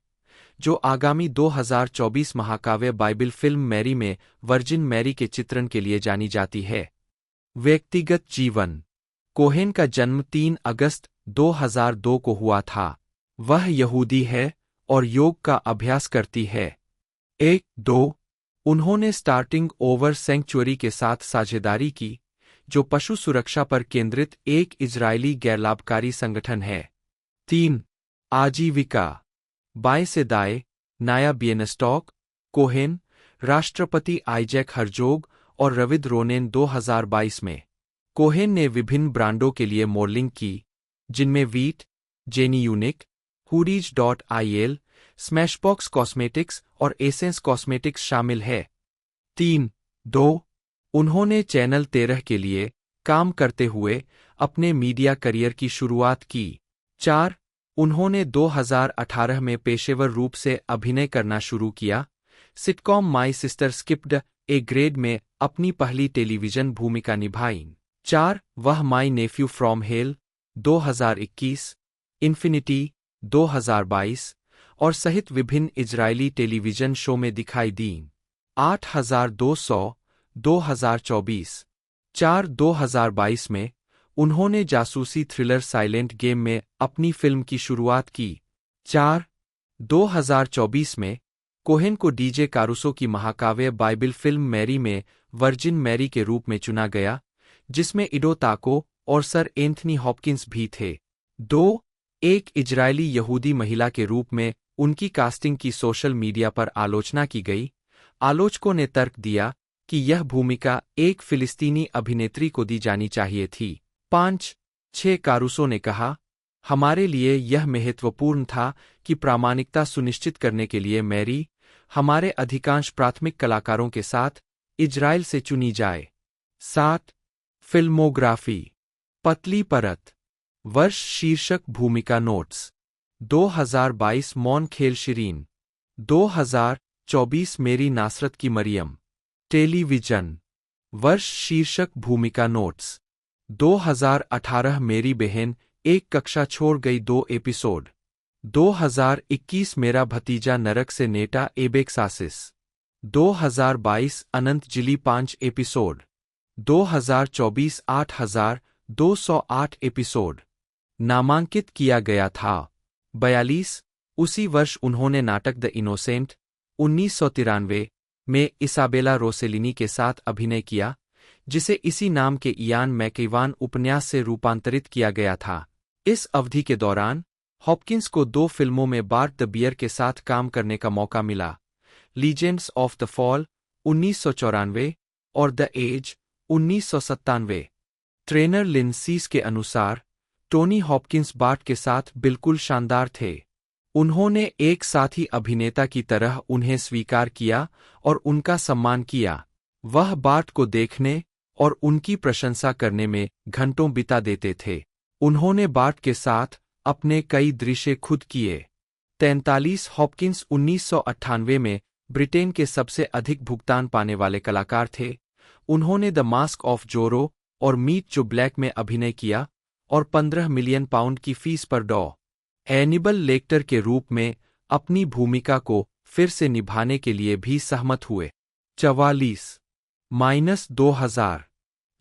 जो आगामी 2024 महाकाव्य बाइबिल फिल्म मैरी में वर्जिन मैरी के चित्रण के लिए जानी जाती है। व्यक्तिगत जीवन। कोहेन का जन्म 3 अगस्त 2002 को हुआ था। वह यहूदी है और योग का अभ्यास करती है। 1-2 उन्होंने स्टार्टिंग ओवर सैंक्चुअरी के साथ साझेदारी की, जो पशु सुरक्षा पर केंद्रित एक इजरायली गैरलाभकारी संगठन है। 3 आजीविका। बाएं से दाएं, नाया बियनस्टॉक, कोहेन, राष्ट्रपति आइजैक हर्जोग और रविद रोनेन 2022 में। कोहेन ने विभिन्न ब्रांडों के लिए मॉडलिंग की, जिनमें वीट, जेनी यूनिक, हुडीज.il, स्मैशबॉक्स कॉस्मेटिक्स और एसेंस कॉस्मेटिक्स शामिल है। 3-2 उन्होंने चैनल 13 के लिए काम करते हुए अपने मीडिया करियर की शुरुआत की। 4 उन्होंने 2018 में पेशेवर रूप से अभिनय करना शुरू किया। Sitcom my sister skipped A grade में अपनी पहली टेलीविजन भूमिका निभाई। 4 वह माई नेफ्यू फ्रॉम हेल 2021, इन्फिनिटी 2022 और सहित विभिन्न इजरायली टेलीविजन शो में दिखाई दी। 8200 2024। 4 2022 में उन्होंने जासूसी थ्रिलर साइलेंट गेम में अपनी फिल्म की शुरुआत की। 4 2024 में कोहेन को डीजे कारुसो की महाकाव्य बाइबिल फिल्म मैरी में वर्जिन मैरी के रूप में चुना गया, जिसमें इडो ताको और सर एंथनी हॉपकिंस भी थे। 2 एक इजरायली यहूदी महिला के रूप में उनकी कास्टिंग की सोशल मीडिया पर आलोचना की गई। आलोचकों ने तर्क दिया कि यह भूमिका एक फिलिस्तीनी अभिनेत्री को दी जानी चाहिए थी। 5-6 कारुसो ने कहा, हमारे लिए यह महत्वपूर्ण था कि प्रामाणिकता सुनिश्चित करने के लिए मैरी, हमारे अधिकांश प्राथमिक कलाकारों के साथ, इजराइल से चुनी जाए। 7 फिल्मोग्राफी। पतली परत। वर्ष शीर्षक भूमिका नोट्स। 2022 मौन खेल शिरीन। 2024 मेरी नासरत की मरियम। टेलीविजन। वर्ष शीर्षक भूमिका नोट्स। 2018 मेरी बहन एक कक्षा छोड़ गई 2 एपिसोड। 2021 मेरा भतीजा नरक से नेटा एबेक्सासिस। 2022 अनंत जिली 5 एपिसोड। 2024 8208 एपिसोड नामांकित किया गया था। 42 उसी वर्ष उन्होंने नाटक द इनोसेंट 1993 में इसाबेला रोसेलिनी के साथ अभिनय किया, जिसे इसी नाम के इयान मैकेवान उपन्यास से रूपांतरित किया गया था। इस अवधि के दौरान हॉपकिंस को 2 फिल्मों में बार्ट द बियर के साथ काम करने का मौका मिला, लीजेंड्स ऑफ द फॉल 1994 और द एज 1997। ट्रेनर लिन सीस के अनुसार टोनी हॉपकिंस बार्ट के साथ बिल्कुल शानदार थे। उन्होंने एक साथी अभिनेता की तरह उन्हें स्वीकार किया और उनका सम्मान किया। वह बार्ट को देखने और उनकी प्रशंसा करने में घंटों बिता देते थे। उन्होंने बार्ट के साथ अपने कई दृश्य खुद किए। 43 हॉपकिंस 1998 में ब्रिटेन के सबसे अधिक भुगतान पाने वाले कलाकार थे। उन्होंने द मास्क ऑफ जोरो और मीट जो ब्लैक में अभिनय किया और 15 मिलियन पाउंड की फीस पर डॉ. हैनिबल लेक्टर के रूप में अपनी भूमिका को फिर से निभाने के लिए भी सहमत हुए। 44-2000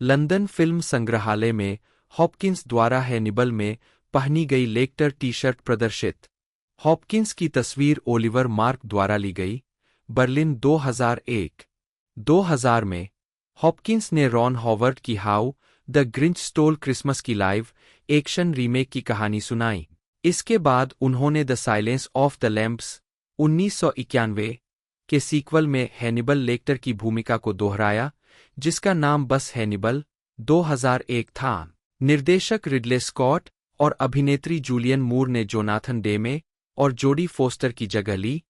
लंदन फिल्म संग्रहालय में हॉपकिंस द्वारा हैनिबल में पहनी गई लेक्टर टी-शर्ट प्रदर्शित। हॉपकिंस की तस्वीर ओलिवर मार्क द्वारा ली गई। बर्लिन 2001। 2000 में हॉपकिंस ने रॉन हॉवर्ड की how the Grinch stole Christmas की लाइव एक्शन रीमेक की कहानी सुनाई। इसके बाद उन्होंने the silence of the lambs 1991 के सीक्वल में हैनिबल लेक्टर की भूमिका को दोहराया, जिसका नाम बस हैनिबल 2001 था। निर्देशक रिडले स्कॉट और अभिनेत्री जूलियन मूर ने जोनाथन डेमे और जोडी फोस्टर की जगह ली,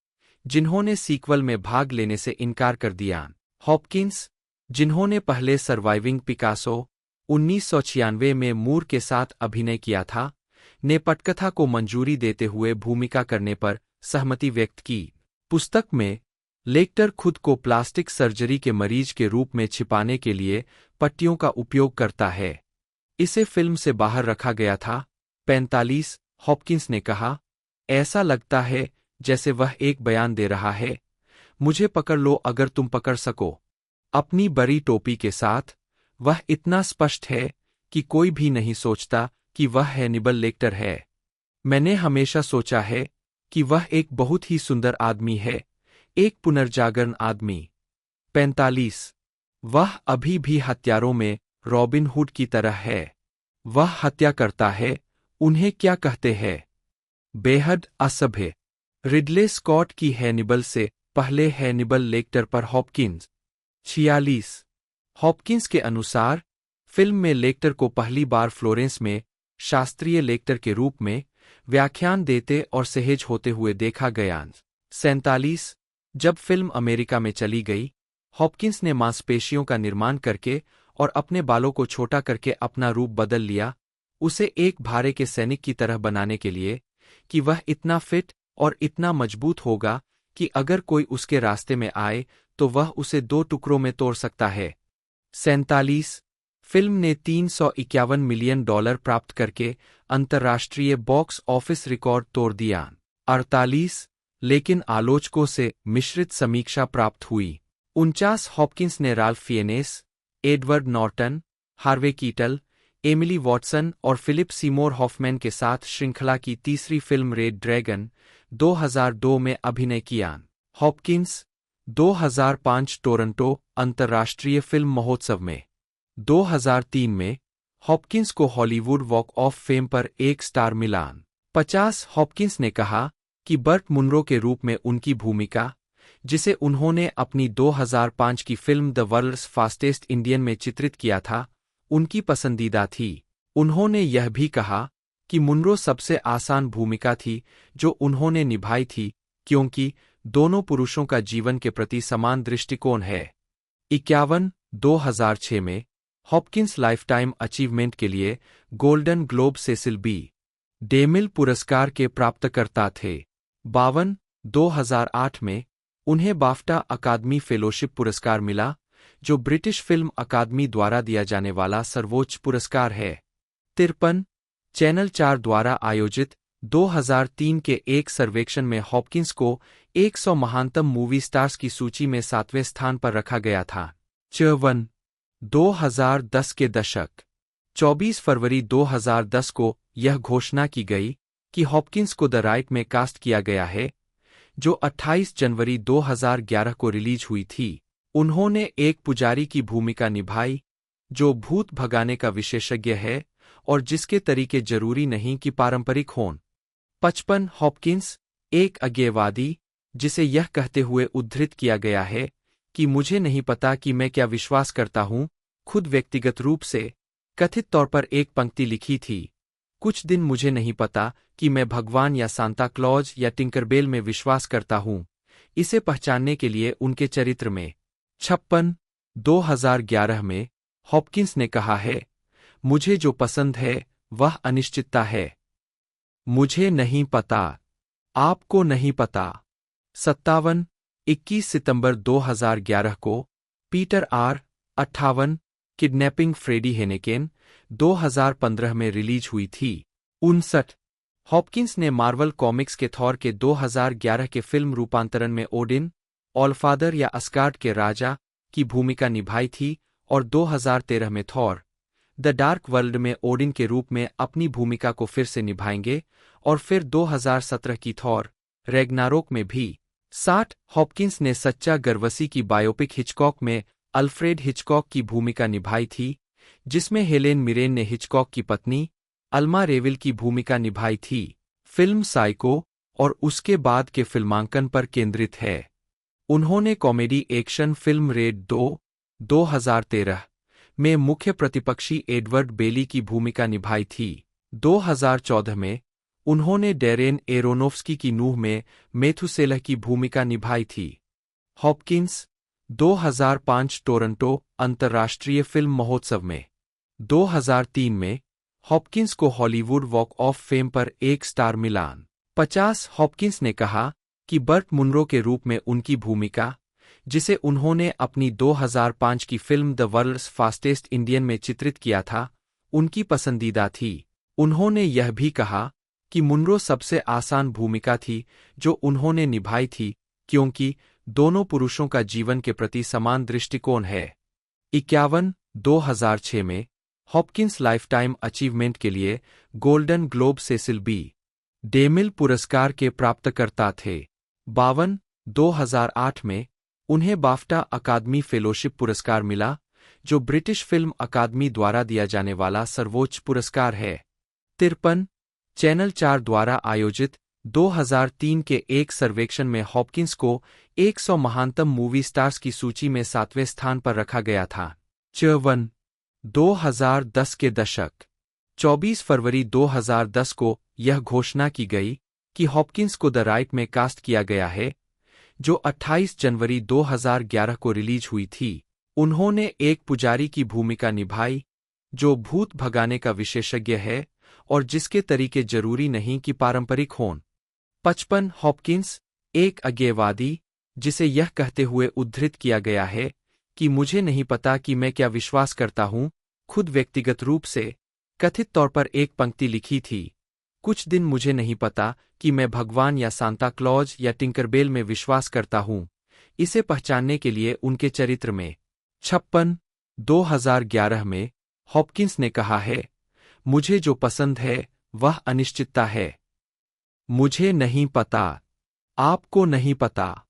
जिन्होंने सीक्वल में भाग लेने से इनकार कर दिया। हॉपकिंस, जिन्होंने पहले सर्वाइविंग पिकासो 1996 में मूर के साथ अभिनय किया था, ने पटकथा को मंजूरी देते हुए भूमिका करने पर सहमति व्यक्त की। पुस्तक में लेक्टर खुद को प्लास्टिक सर्जरी के मरीज के रूप में छिपाने के लिए पट्टियों का उपयोग करता है। इसे फिल्म से बाहर रखा गया था। 45 हॉपकिंस ने कहा, ऐसा लगता है जैसे वह एक बयान दे रहा है, मुझे पकड़ लो अगर तुम पकड़ सको। अपनी बड़ी टोपी के साथ वह इतना स्पष्ट है कि कोई भी नहीं सोचता कि वह हैनिबल लेक्टर है। मैंने हमेशा सोचा है कि वह एक बहुत ही सुंदर आदमी है, एक पुनर्जागरण आदमी। 45 वह अभी भी हत्यारों में रॉबिन हुड की तरह है। वह हत्या करता है, उन्हें क्या कहते हैं, बेहद असभ्य। रिडले स्कॉट की हैनिबल से पहले हैनिबल लेक्टर पर हॉपकिंस। 46 हॉपकिंस के अनुसार फिल्म में लेक्टर को पहली बार फ्लोरेंस में शास्त्रीय लेक्टर के रूप में व्याख्यान देते और सहेज होते हुए देखा गया। 47 जब फिल्म अमेरिका में चली गई, हॉपकिंस ने मांसपेशियों का निर्माण करके और अपने बालों को छोटा करके अपना रूप बदल लिया, उसे एक भारे के सैनिक की तरह बनाने के लिए कि वह इतना फिट और इतना मजबूत होगा कि अगर कोई उसके रास्ते में आए तो वह उसे 2 टुकड़ों में तोड़ सकता है। 47 फिल्म ने $351 मिलियन प्राप्त करके अंतर्राष्ट्रीय बॉक्स ऑफिस रिकॉर्ड तोड़ दिया। 48 लेकिन आलोचकों से मिश्रित समीक्षा प्राप्त हुई। 49 हॉपकिंस ने Ralph Fiennes, Edward Norton, Harvey Keitel, Emily Watson और फिलिप सीमोर हॉफमैन के साथ श्रृंखला की तीसरी फिल्म रेड ड्रैगन 2002 में अभिनय किया। हॉपकिंस 2005 टोरंटो अंतर्राष्ट्रीय फिल्म महोत्सव में। 2003 में हॉपकिंस को हॉलीवुड वॉक ऑफ फेम पर 1 स्टार मिला। 50 हॉपकिंस ने कहा कि बर्ट मुनरो के रूप में उनकी भूमिका, जिसे उन्होंने अपनी 2005 की film the world's fastest Indian में चित्रित किया था, उनकी पसंदीदा थी। उन्होंने यह भी कहा कि मुनरो सबसे आसान भूमिका थी जो उन्होंने निभाई थी, क्योंकि दोनों पुरुषों का जीवन के प्रति समान दृष्टिकोण है। 51 2006 में हॉपकिंस लाइफटाइम अचीवमेंट के लिए Golden Globe Cecil B. DeMille पुरस्कार के प्राप्तकर्ता थे। 52 2008 में उन्हें बाफ्टा अकादमी फेलोशिप पुरस्कार मिला, जो ब्रिटिश फिल्म अकादमी द्वारा दिया जाने वाला सर्वोच्च पुरस्कार है। 53 चैनल 4 द्वारा आयोजित 2003 के एक सर्वेक्षण में हॉपकिंस को 100 महानतम मूवी स्टार्स की सूची में 7वें स्थान पर रखा गया था। 54 2010 के दशक 24 फरवरी 2010 को यह घोषणा की गई कि हॉपकिंस को द राइट में कास्ट किया गया है, जो 28 जनवरी 2011 को रिलीज हुई थी। उन्होंने एक पुजारी की भूमिका निभाई जो भूत भगाने का विशेषज्ञ है और जिसके तरीके जरूरी नहीं कि पारंपरिक हों। 55 हॉपकिंस एक अज्ञेयवादी, जिसे यह कहते हुए उद्धृत किया गया है कि मुझे नहीं पता कि मैं क्या विश्वास करता हूं, खुद व्यक्तिगत रूप से कथित तौर पर एक पंक्ति लिखी थी, कुछ दिन मुझे नहीं पता कि मैं भगवान या सांता क्लॉज या टिंकरबेल में विश्वास करता हूं, इसे पहचानने के लिए उनके चरित्र में। 56 2011 में हॉपकिंस ने कहा है, मुझे जो पसंद है वह अनिश्चितता है। मुझे नहीं पता, आपको नहीं पता। 57 21 सितंबर 2011 को Peter R. 58 kidnapping Freddy Heineken 2015 में रिलीज हुई थी। 59 हॉपकिंस ने मार्वल कॉमिक्स के थॉर के 2011 के फिल्म रूपांतरण में ओडिन, ऑलफादर या अस्गार्ड के राजा की भूमिका निभाई थी और 2013 में थॉर द डार्क वर्ल्ड में ओडिन के रूप में अपनी भूमिका को फिर से निभाएंगे और फिर 2017 की थॉर रैग्नारोक में भी। 60 हॉपकिंस ने सच्चा गर्वसी की बायोपिक हिचकॉक में अल्फ्रेड हिचकॉक की भूमिका निभाई थी, जिसमें हेलेन मिरेन ने हिचकॉक की पत्नी अल्मा रेविल की भूमिका निभाई थी। फिल्म साइको और उसके बाद के फिल्मांकन पर केंद्रित है। उन्होंने कॉमेडी एक्शन फिल्म रेड 2 2013 में मुख्य प्रतिपक्षी एडवर्ड बेली की भूमिका निभाई थी। 2014 में उन्होंने डैरेन एरोनोफ्स्की की नूह में मेथुसेलह की भूमिका निभाई थी। हॉपकिंस 2005 टोरंटो अंतर्राष्ट्रीय फिल्म महोत्सव में। 2003 में हॉपकिंस को हॉलीवुड वॉक ऑफ फेम पर 1 स्टार मिला। 50 हॉपकिंस ने कहा कि बर्ट मुनरो के रूप में उनकी भूमिका, जिसे उन्होंने अपनी 2005 की film the world's fastest Indian में चित्रित किया था, उनकी पसंदीदा थी। उन्होंने यह भी कहा कि मुनरो सबसे आसान भूमिका थी जो उन्होंने निभाई थी, क्योंकि दोनों पुरुषों का जीवन के प्रति समान दृष्टिकोण है। 51 2006 में हॉपकिंस लाइफटाइम अचीवमेंट के लिए Golden Globe Cecil B. DeMille पुरस्कार के प्राप्तकर्ता थे। 52 2008 में उन्हें बाफ्टा अकादमी फेलोशिप पुरस्कार मिला, जो ब्रिटिश फिल्म अकादमी द्वारा दिया जाने वाला सर्वोच्च पुरस्कार है। 53 चैनल 4 द्वारा आयोजित 2003 के एक सर्वेक्षण में हॉपकिंस को 100 महानतम मूवी स्टार्स की सूची में 7वें स्थान पर रखा गया था। 54 2010 के दशक 24 फरवरी 2010 को यह घोषणा की गई कि हॉपकिंस को द राइट में कास्ट किया गया है, जो 28 जनवरी 2011 को रिलीज हुई थी। उन्होंने एक पुजारी की भूमिका निभाई, जो भूत भगाने का विशेषज्ञ है और जिसके तरीके जरूरी नहीं कि पारंपरिक हों। 55 हॉपकिंस एक अज्ञेयवादी, जिसे यह कहते हुए उद्धृत किया गया है कि मुझे नहीं पता कि मैं क्या विश्वास करता हूं, खुद व्यक्तिगत रूप से कथित तौर पर एक पंक्ति लिखी थी, कुछ दिन मुझे नहीं पता कि मैं भगवान या सांता क्लॉज या टिंकरबेल में विश्वास करता हूं, इसे पहचानने के लिए उनके चरित्र में। 56 2011 में हॉपकिंस ने कहा है, मुझे जो पसंद है वह अनिश्चितता है। मुझे नहीं पता, आपको नहीं पता।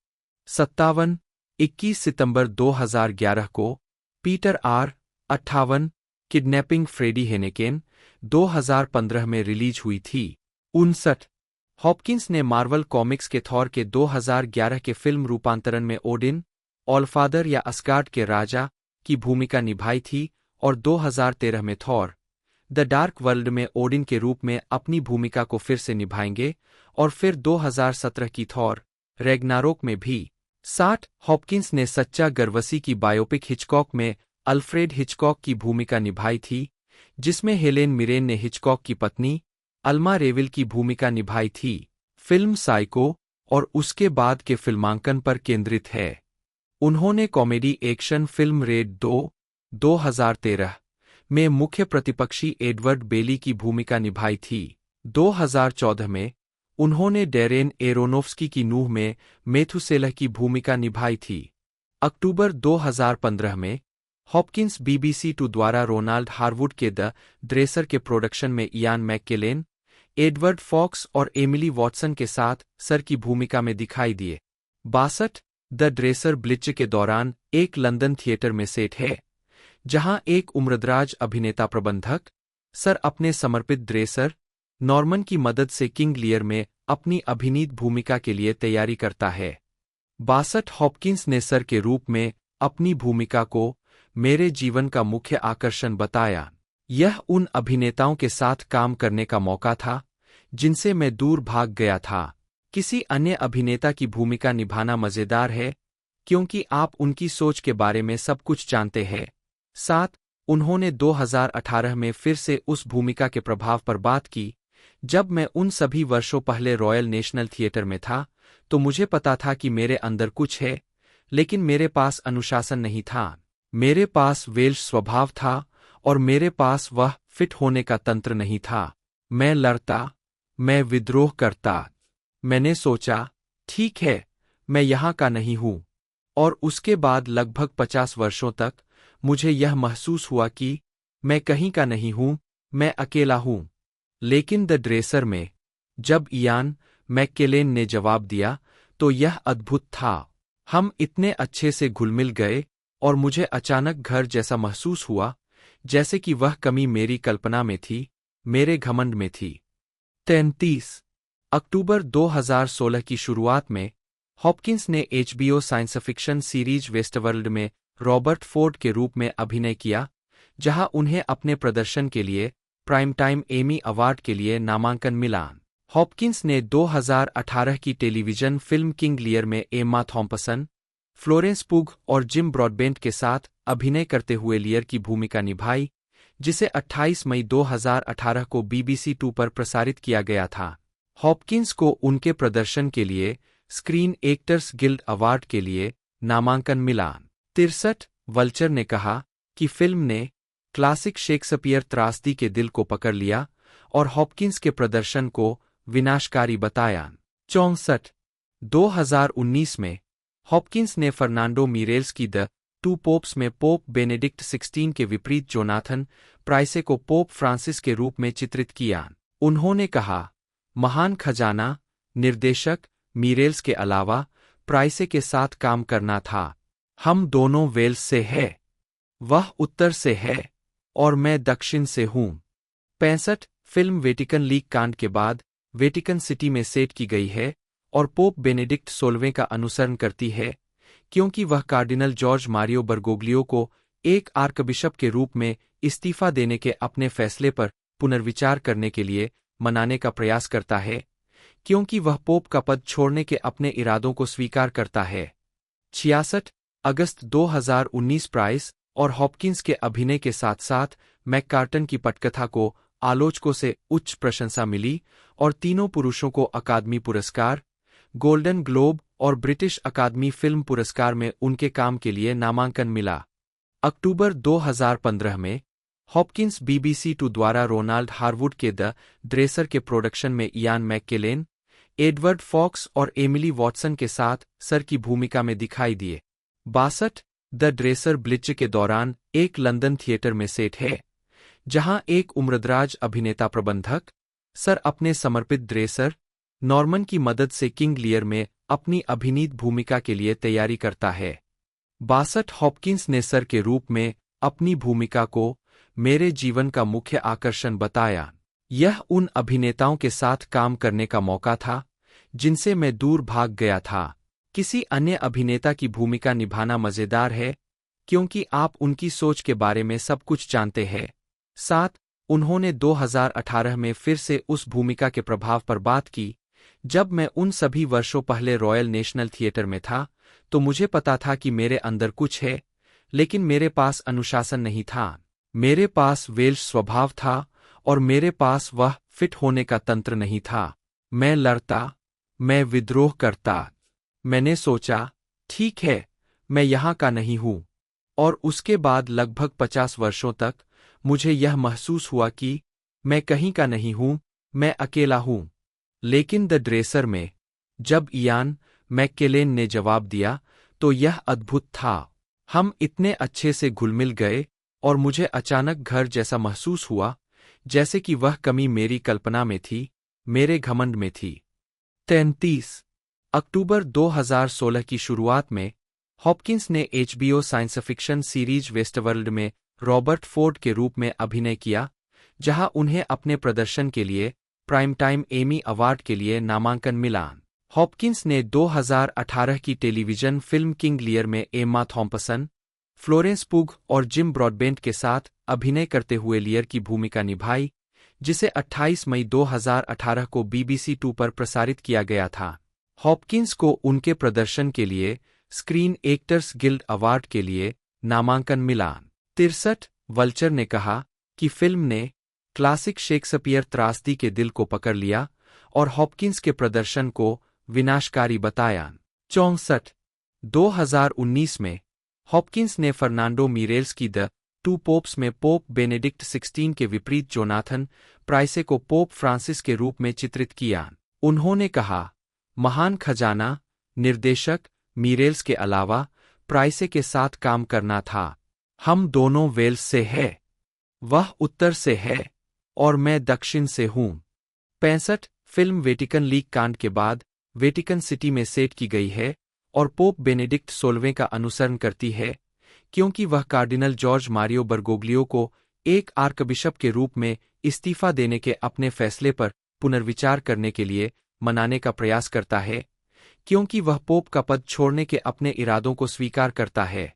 57 21 सितंबर 2011 को Peter R. 58 kidnapping Freddy Heineken 2015 में रिलीज हुई थी। 59 हॉपकिंस ने मार्वल कॉमिक्स के थॉर के 2011 के फिल्म रूपांतरण में ओडिन, ऑलफादर या अस्गार्ड के राजा की भूमिका निभाई थी और 2013 में थॉर द डार्क वर्ल्ड में ओडिन के रूप में अपनी भूमिका को फिर से निभाएंगे और फिर 2017 की थॉर रैग्नारोक में भी। 60 हॉपकिंस ने सच्चा गर्वसी की बायोपिक हिचकॉक में अल्फ्रेड हिचकॉक की भूमिका निभाई थी, जिसमें हेलेन मिरेन ने हिचकॉक की पत्नी अल्मा रेविल की भूमिका निभाई थी। फिल्म साइको और उसके बाद के फिल्मांकन पर केंद्रित है। उन्होंने कॉमेडी एक्शन फिल्म रेड 2 2013 में मुख्य प्रतिपक्षी एडवर्ड बेली की भूमिका निभाई थी। 2014 में उन्होंने डैरेन एरोनोफ्स्की की नूह में मेथुसेलह की भूमिका निभाई थी। अक्टूबर 2015 में हॉपकिंस BBC 2 द्वारा रोनाल्ड हार्वुड के द ड्रेसर के प्रोडक्शन में इयान मैककेलेन, एडवर्ड फॉक्स और एमिली वॉटसन के साथ सर की भूमिका में दिखाई दिए। 62 द ड्रेसर ब्लिट्ज के दौरान एक लंदन थिएटर में सेट है, जहां एक उम्रदराज अभिनेता प्रबंधक सर अपने समर्पित ड्रेसर नॉर्मन की मदद से किंग लियर में अपनी अभिनीत भूमिका के लिए तैयारी करता है। 62 हॉपकिंस ने सर के रूप में अपनी भूमिका को मेरे जीवन का मुख्य आकर्षण बताया। यह उन अभिनेताओं के साथ काम करने का मौका था जिनसे मैं दूर भाग गया था। किसी अन्य अभिनेता की भूमिका निभाना मजेदार है, क्योंकि आप उनकी सोच के बारे में सब कुछ जानते हैं। 7 उन्होंने 2018 में फिर से उस भूमिका के प्रभाव पर बात की। जब मैं उन सभी वर्षों पहले रॉयल नेशनल थिएटर में था, तो मुझे पता था कि मेरे अंदर कुछ है, लेकिन मेरे पास अनुशासन नहीं था। मेरे पास वेल्श स्वभाव था और मेरे पास वह फिट होने का तंत्र नहीं था। मैं लड़ता, मैं विद्रोह करता। मैंने सोचा, ठीक है, मैं यहाँ का नहीं हूँ। और उसके बाद लगभग 50 वर्षों तक मुझे यह महसूस हुआ कि मैं कहीं का नहीं हूँ, मैं अकेला हूँ। लेकिन द ड्रेसर में जब इयान मैककेलेन ने जवाब दिया, तो यह अद्भुत था। हम इतने अच्छे से घुल-मिल गए और मुझे अचानक घर जैसा महसूस हुआ, जैसे कि वह कमी मेरी कल्पना में थी, मेरे घमंड में थी। 33 अक्टूबर 2016 की शुरुआत में हॉपकिंस ने HBO science fiction series west world में रॉबर्ट फोर्ड के रूप में अभिनय किया, जहां उन्हें अपने प्रदर्शन के लिए प्राइम टाइम एमी अवार्ड के लिए नामांकन मिला। हॉपकिंस ने 2018 की टेलीविजन फिल्म किंग लियर में एम्मा थॉम्पसन, फ्लोरेंस पुग और जिम ब्रॉडबेंट के साथ अभिनय करते हुए लियर की भूमिका निभाई, जिसे 28 मई 2018 को BBC 2 पर प्रसारित किया गया था। हॉपकिंस को उनके प्रदर्शन के लिए स्क्रीन एक्टर्स गिल्ड अवार्ड के लिए नामांकन मिला। 63 वल्चर ने कहा कि फिल्म ने क्लासिक शेक्सपियर त्रासदी के दिल को पकड़ लिया और हॉपकिंस के प्रदर्शन को विनाशकारी बताया। 64 2019 में हॉपकिंस ने फर्नांडो मीरेल्स की द टू पोप्स में पोप बेनेडिक्ट 16 के विपरीत जोनाथन प्राइसे को पोप फ्रांसिस के रूप में चित्रित किया। उन्होंने कहा, महान खजाना निर्देशक मीरेल्स के अलावा प्राइसे के साथ काम करना था। हम दोनों वेल्स से है, वह उत्तर से है और मैं दक्षिण से हूँ। 65 फिल्म वेटिकन लीग कांड के बाद वेटिकन सिटी में सेट की गई है और पोप बेनेडिक्ट 16वें का अनुसरण करती है, क्योंकि वह कार्डिनल जॉर्ज मारियो बर्गोग्लियो को एक आर्कबिशप के रूप में इस्तीफा देने के अपने फैसले पर पुनर्विचार करने के लिए मनाने का प्रयास करता है, क्योंकि वह पोप का पद छोड़ने के अपने इरादों को स्वीकार करता है। 66 अगस्त 2019 प्राइस और हॉपकिंस के अभिनय के साथ साथ मैककार्टन की पटकथा को आलोचकों से उच्च प्रशंसा मिली और तीनों पुरुषों को अकादमी पुरस्कार, गोल्डन ग्लोब और ब्रिटिश अकादमी फिल्म पुरस्कार में उनके काम के लिए नामांकन मिला। अक्टूबर 2015 में हॉपकिंस BBC 2 द्वारा रोनाल्ड हारवुड के द ड्रेसर के प्रोडक्शन में इयान मैककेलेन, एडवर्ड फॉक्स और एमिली वॉटसन के साथ सर की भूमिका में दिखाई दिए। 62 द ड्रेसर ब्लिट्ज के दौरान एक लंदन थिएटर में सेट है, जहां एक उम्रदराज अभिनेता प्रबंधक सर अपने समर्पित ड्रेसर नॉर्मन की मदद से किंग लियर में अपनी अभिनीत भूमिका के लिए तैयारी करता है। 62 हॉपकिंस ने सर के रूप में अपनी भूमिका को मेरे जीवन का मुख्य आकर्षण बताया। यह उन अभिनेताओं के साथ काम करने का मौका था जिनसे मैं दूर भाग गया था। किसी अन्य अभिनेता की भूमिका निभाना मजेदार है, क्योंकि आप उनकी सोच के बारे में सब कुछ जानते हैं। 7 उन्होंने 2018 में फिर से उस भूमिका के प्रभाव पर बात की। जब मैं उन सभी वर्षों पहले रॉयल नेशनल थिएटर में था, तो मुझे पता था कि मेरे अंदर कुछ है, लेकिन मेरे पास अनुशासन नहीं था। मेरे पास वेल्श स्वभाव था और मेरे पास वह फिट होने का तंत्र नहीं था। मैं लड़ता, मैं विद्रोह करता। मैंने सोचा, ठीक है, मैं यहाँ का नहीं हूँ। और उसके बाद लगभग 50 वर्षों तक मुझे यह महसूस हुआ कि मैं कहीं का नहीं हूँ, मैं अकेला हूँ। लेकिन द ड्रेसर में जब इयान मैककेलेन ने जवाब दिया, तो यह अद्भुत था। हम इतने अच्छे से घुल-मिल गए और मुझे अचानक घर जैसा महसूस हुआ, जैसे कि वह कमी मेरी कल्पना में थी, मेरे घमंड में थी। 33 अक्टूबर 2016 की शुरुआत में हॉपकिंस ने HBO science fiction series west world में रॉबर्ट फोर्ड के रूप में अभिनय किया, जहां उन्हें अपने प्रदर्शन के लिए प्राइम टाइम एमी अवार्ड के लिए नामांकन मिला। हॉपकिंस ने 2018 की टेलीविजन फिल्म किंग लियर में एम्मा थॉम्पसन, फ्लोरेंस पुग और जिम ब्रॉडबेंट के साथ अभिनय करते हुए लियर की भूमिका निभाई, जिसे 28 मई 2018 को BBC 2 पर प्रसारित किया गया था। हॉपकिंस को उनके प्रदर्शन के लिए स्क्रीन एक्टर्स गिल्ड अवार्ड के लिए नामांकन मिला। 63 वल्चर ने कहा कि फिल्म ने क्लासिक शेक्सपियर त्रासदी के दिल को पकड़ लिया और हॉपकिंस के प्रदर्शन को विनाशकारी बताया। 64 2019 में हॉपकिंस ने फर्नांडो मीरेल्स की द टू पोप्स में पोप बेनेडिक्ट 16 के विपरीत जोनाथन प्राइसे को पोप फ्रांसिस के रूप में चित्रित किया। उन्होंने कहा, महान खजाना निर्देशक मीरेल्स के अलावा प्राइसे के साथ काम करना था। हम दोनों वेल्स से है, वह उत्तर से है और मैं दक्षिण से हूँ। 65 फिल्म वेटिकन लीग कांड के बाद वेटिकन सिटी में सेट की गई है और पोप बेनेडिक्ट 16वें का अनुसरण करती है, क्योंकि वह कार्डिनल जॉर्ज मारियो बर्गोग्लियो को एक आर्कबिशप के रूप में इस्तीफा देने के अपने फैसले पर पुनर्विचार करने के लिए मनाने का प्रयास करता है, क्योंकि वह पोप का पद छोड़ने के अपने इरादों को स्वीकार करता है।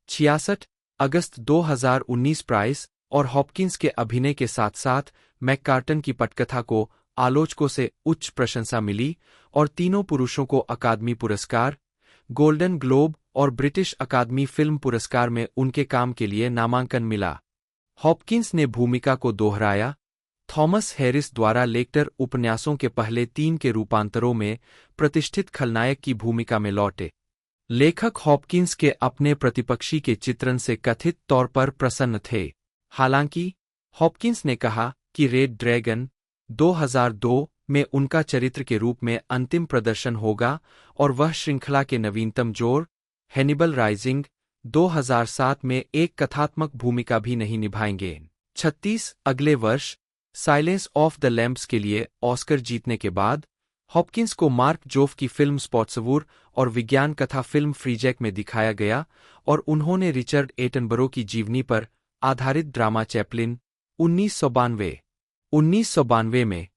66 अगस्त 2019 प्राइस और हॉपकिंस के अभिनय के साथ साथ मैककार्टन की पटकथा को आलोचकों से उच्च प्रशंसा मिली और तीनों पुरुषों को अकादमी पुरस्कार, गोल्डन ग्लोब और ब्रिटिश अकादमी फिल्म पुरस्कार में उनके काम के लिए नामांकन मिला। हॉपकिंस ने भूमिका को दोहराया, थॉमस हैरिस द्वारा लेक्टर उपन्यासों के पहले 3 के रूपांतरों में प्रतिष्ठित खलनायक की भूमिका में लौटे। लेखक हॉपकिंस के अपने प्रतिपक्षी के चित्रण से कथित तौर पर प्रसन्न थे। हालांकि हॉपकिंस ने कहा कि रेड ड्रैगन 2002 में उनका चरित्र के रूप में अंतिम प्रदर्शन होगा और वह श्रृंखला के नवीनतम जोड़ हैनिबल राइजिंग 2007 में एक कथात्मक भूमिका भी नहीं निभाएंगे। 36 अगले वर्ष साइलेंस ऑफ द लैम्प्स के लिए ऑस्कर जीतने के बाद हॉपकिंस को मार्क जोफ की फिल्म स्पॉट्सवुर और विज्ञान कथा फिल्म फ्रीजैक में दिखाया गया और उन्होंने रिचर्ड एटनबरो की जीवनी पर आधारित ड्रामा चैपलिन 1992 में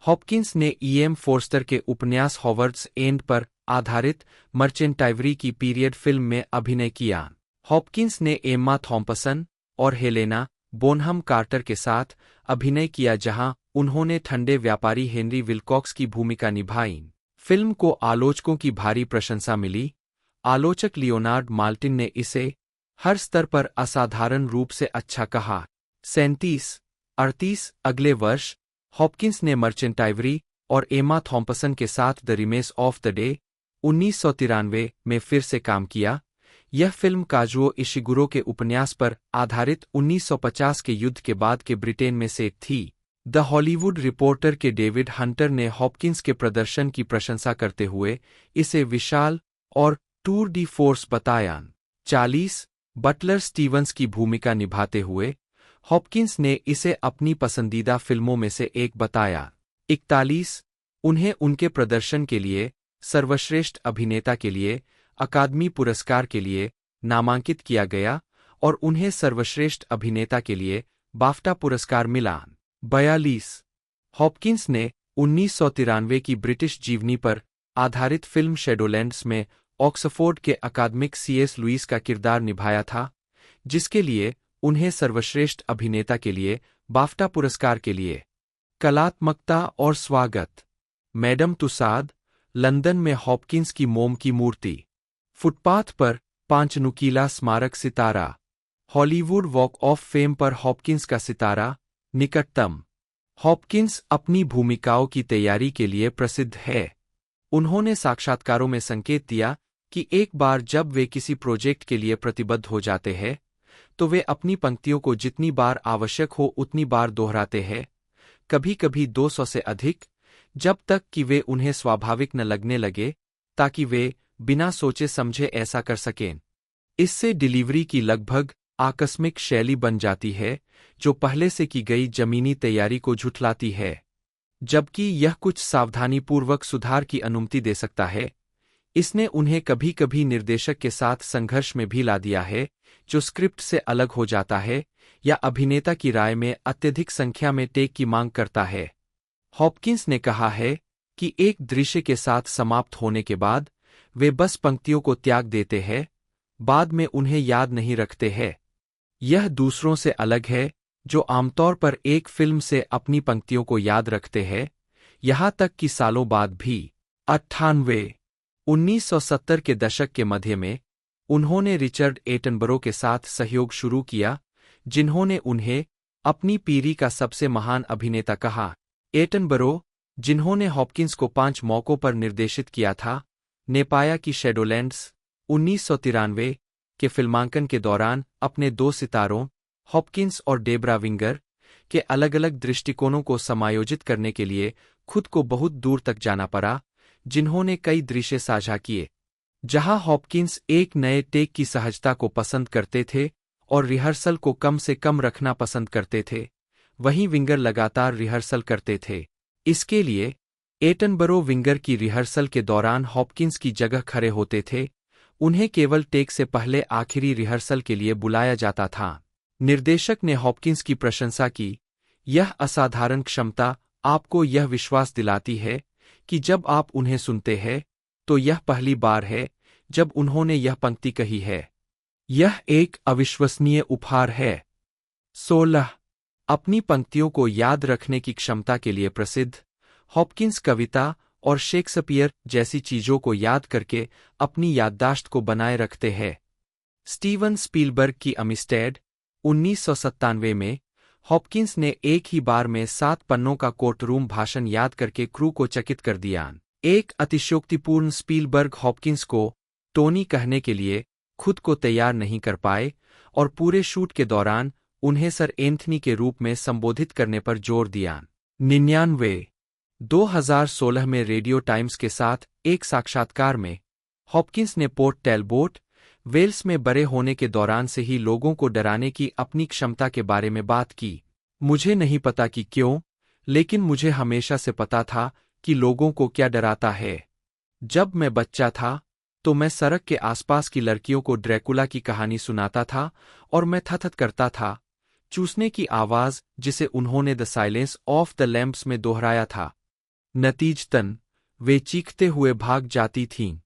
हॉपकिंस ने E.M. फोर्स्टर के उपन्यास हॉवर्ड्स एंड पर आधारित मर्चेंट आइवरी की पीरियड फिल्म में अभिनय किया। हॉपकिंस ने एम्मा थॉम्पसन और हेलेना बोनहम कार्टर के साथ अभिनय किया जहां उन्होंने ठंडे व्यापारी हेनरी विल्कॉक्स की भूमिका निभाई। फिल्म को आलोचकों की भारी प्रशंसा मिली। आलोचक लियोनार्ड माल्टिन ने इसे हर स्तर पर असाधारण रूप से अच्छा कहा। 37-38 अगले वर्ष हॉपकिंस ने मर्चेंट आइवरी और एम्मा थॉम्पसन के साथ the remains of the day 1993 में फिर से काम किया। यह फिल्म काजुओ इशिगुरो के उपन्यास पर आधारित 1950 के युद्ध के बाद के ब्रिटेन में से थी। द हॉलीवुड रिपोर्टर के डेविड हंटर ने हॉपकिंस के प्रदर्शन की प्रशंसा करते हुए इसे विशाल और टूर डी फोर्स बताया। 40 बटलर स्टीवंस की भूमिका निभाते हुए हॉपकिंस ने इसे अपनी पसंदीदा फिल्मों में से एक बताया। 41 उन्हें उनके प्रदर्शन के लिए सर्वश्रेष्ठ अभिनेता के लिए अकादमी पुरस्कार के लिए नामांकित किया गया और उन्हें सर्वश्रेष्ठ अभिनेता के लिए बाफ्टा पुरस्कार मिला। 42 हॉपकिंस ने 1993 की ब्रिटिश जीवनी पर आधारित फिल्म शैडोलैंड्स में ऑक्सफोर्ड के अकादमिक C.S. लुईस का किरदार निभाया था, जिसके लिए उन्हें सर्वश्रेष्ठ अभिनेता के लिए बाफ्टा पुरस्कार के लिए कलात्मकता और स्वागत। मैडम तुसाद लंदन में हॉपकिंस की मोम की मूर्ति। फुटपाथ पर 5 नुकीला स्मारक सितारा। हॉलीवुड वॉक ऑफ फेम पर हॉपकिंस का सितारा निकटतम। हॉपकिंस अपनी भूमिकाओं की तैयारी के लिए प्रसिद्ध है। उन्होंने साक्षात्कारों में संकेत दिया कि एक बार जब वे किसी प्रोजेक्ट के लिए प्रतिबद्ध हो जाते हैं तो वे अपनी पंक्तियों को जितनी बार आवश्यक हो उतनी बार दोहराते हैं, कभी-कभी 200 से अधिक, जब तक कि वे उन्हें स्वाभाविक न लगने लगे, ताकि वे बिना सोचे समझे ऐसा कर सकें। इससे डिलीवरी की लगभग आकस्मिक शैली बन जाती है जो पहले से की गई जमीनी तैयारी को झुठलाती है, जबकि यह कुछ सावधानीपूर्वक सुधार की अनुमति दे सकता है। इसने उन्हें कभी-कभी निर्देशक के साथ संघर्ष में भी ला दिया है जो स्क्रिप्ट से अलग हो जाता है या अभिनेता की राय में अत्यधिक संख्या में टेक की मांग करता है। हॉपकिंस ने कहा है कि एक दृश्य के साथ समाप्त होने के बाद वे बस पंक्तियों को त्याग देते हैं, बाद में उन्हें याद नहीं रखते हैं। यह दूसरों से अलग है जो आमतौर पर एक फिल्म से अपनी पंक्तियों को याद रखते हैं, यहां तक कि सालों बाद भी। 1970 के दशक के मध्य में उन्होंने रिचर्ड एटनबरो के साथ सहयोग शुरू किया, जिन्होंने उन्हें अपनी पीढ़ी का सबसे महान अभिनेता कहा। एटनबरो, जिन्होंने हॉपकिंस को 5 मौकों पर निर्देशित किया था, ने पाया कि शैडोलैंड्स 1993 के फिल्मांकन के दौरान अपने 2 सितारों हॉपकिंस और डेब्रा विंगर के अलग-अलग दृष्टिकोणों को समायोजित करने के लिए खुद को बहुत दूर तक जाना पड़ा, जिन्होंने कई दृश्य साझा किए। जहां हॉपकिंस एक नए टेक की सहजता को पसंद करते थे और रिहर्सल को कम से कम रखना पसंद करते थे, वहीं विंगर लगातार रिहर्सल करते थे। इसके लिए एटनबरो विंगर की रिहर्सल के दौरान हॉपकिंस की जगह खड़े होते थे, उन्हें केवल टेक से पहले आखिरी रिहर्सल के लिए बुलाया जाता था। निर्देशक ने हॉपकिंस की प्रशंसा की। यह असाधारण क्षमता आपको यह विश्वास दिलाती है कि जब आप उन्हें सुनते हैं तो यह पहली बार है जब उन्होंने यह पंक्ति कही है। यह एक अविश्वसनीय उपहार है। 16 अपनी पंक्तियों को याद रखने की क्षमता के लिए प्रसिद्ध, हॉपकिंस कविता और शेक्सपियर जैसी चीजों को याद करके अपनी याददाश्त को बनाए रखते हैं। स्टीवन स्पीलबर्ग की अमिस्टेड 1997 में हॉपकिंस ने एक ही बार में 7 पन्नों का कोर्टरूम भाषण याद करके क्रू को चकित कर दिया। एक अतिशयोक्तिपूर्ण स्पीलबर्ग हॉपकिंस को टोनी कहने के लिए खुद को तैयार नहीं कर पाए और पूरे शूट के दौरान उन्हें सर एंथनी के रूप में संबोधित करने पर जोर दिया। 2016 में रेडियो टाइम्स के साथ एक साक्षात्कार में हॉपकिंस ने पोर्ट टैलबोट, वेल्स में बड़े होने के दौरान से ही लोगों को डराने की अपनी क्षमता के बारे में बात की। मुझे नहीं पता कि क्यों, लेकिन मुझे हमेशा से पता था कि लोगों को क्या डराता है। जब मैं बच्चा था तो मैं सड़क के आसपास की लड़कियों को ड्रैकुला की कहानी सुनाता था और मैं थथथ करता था, चूसने की आवाज जिसे उन्होंने the silence of the lamps में दोहराया था। नतीजतन वे चीखते हुए भाग जाती थीं।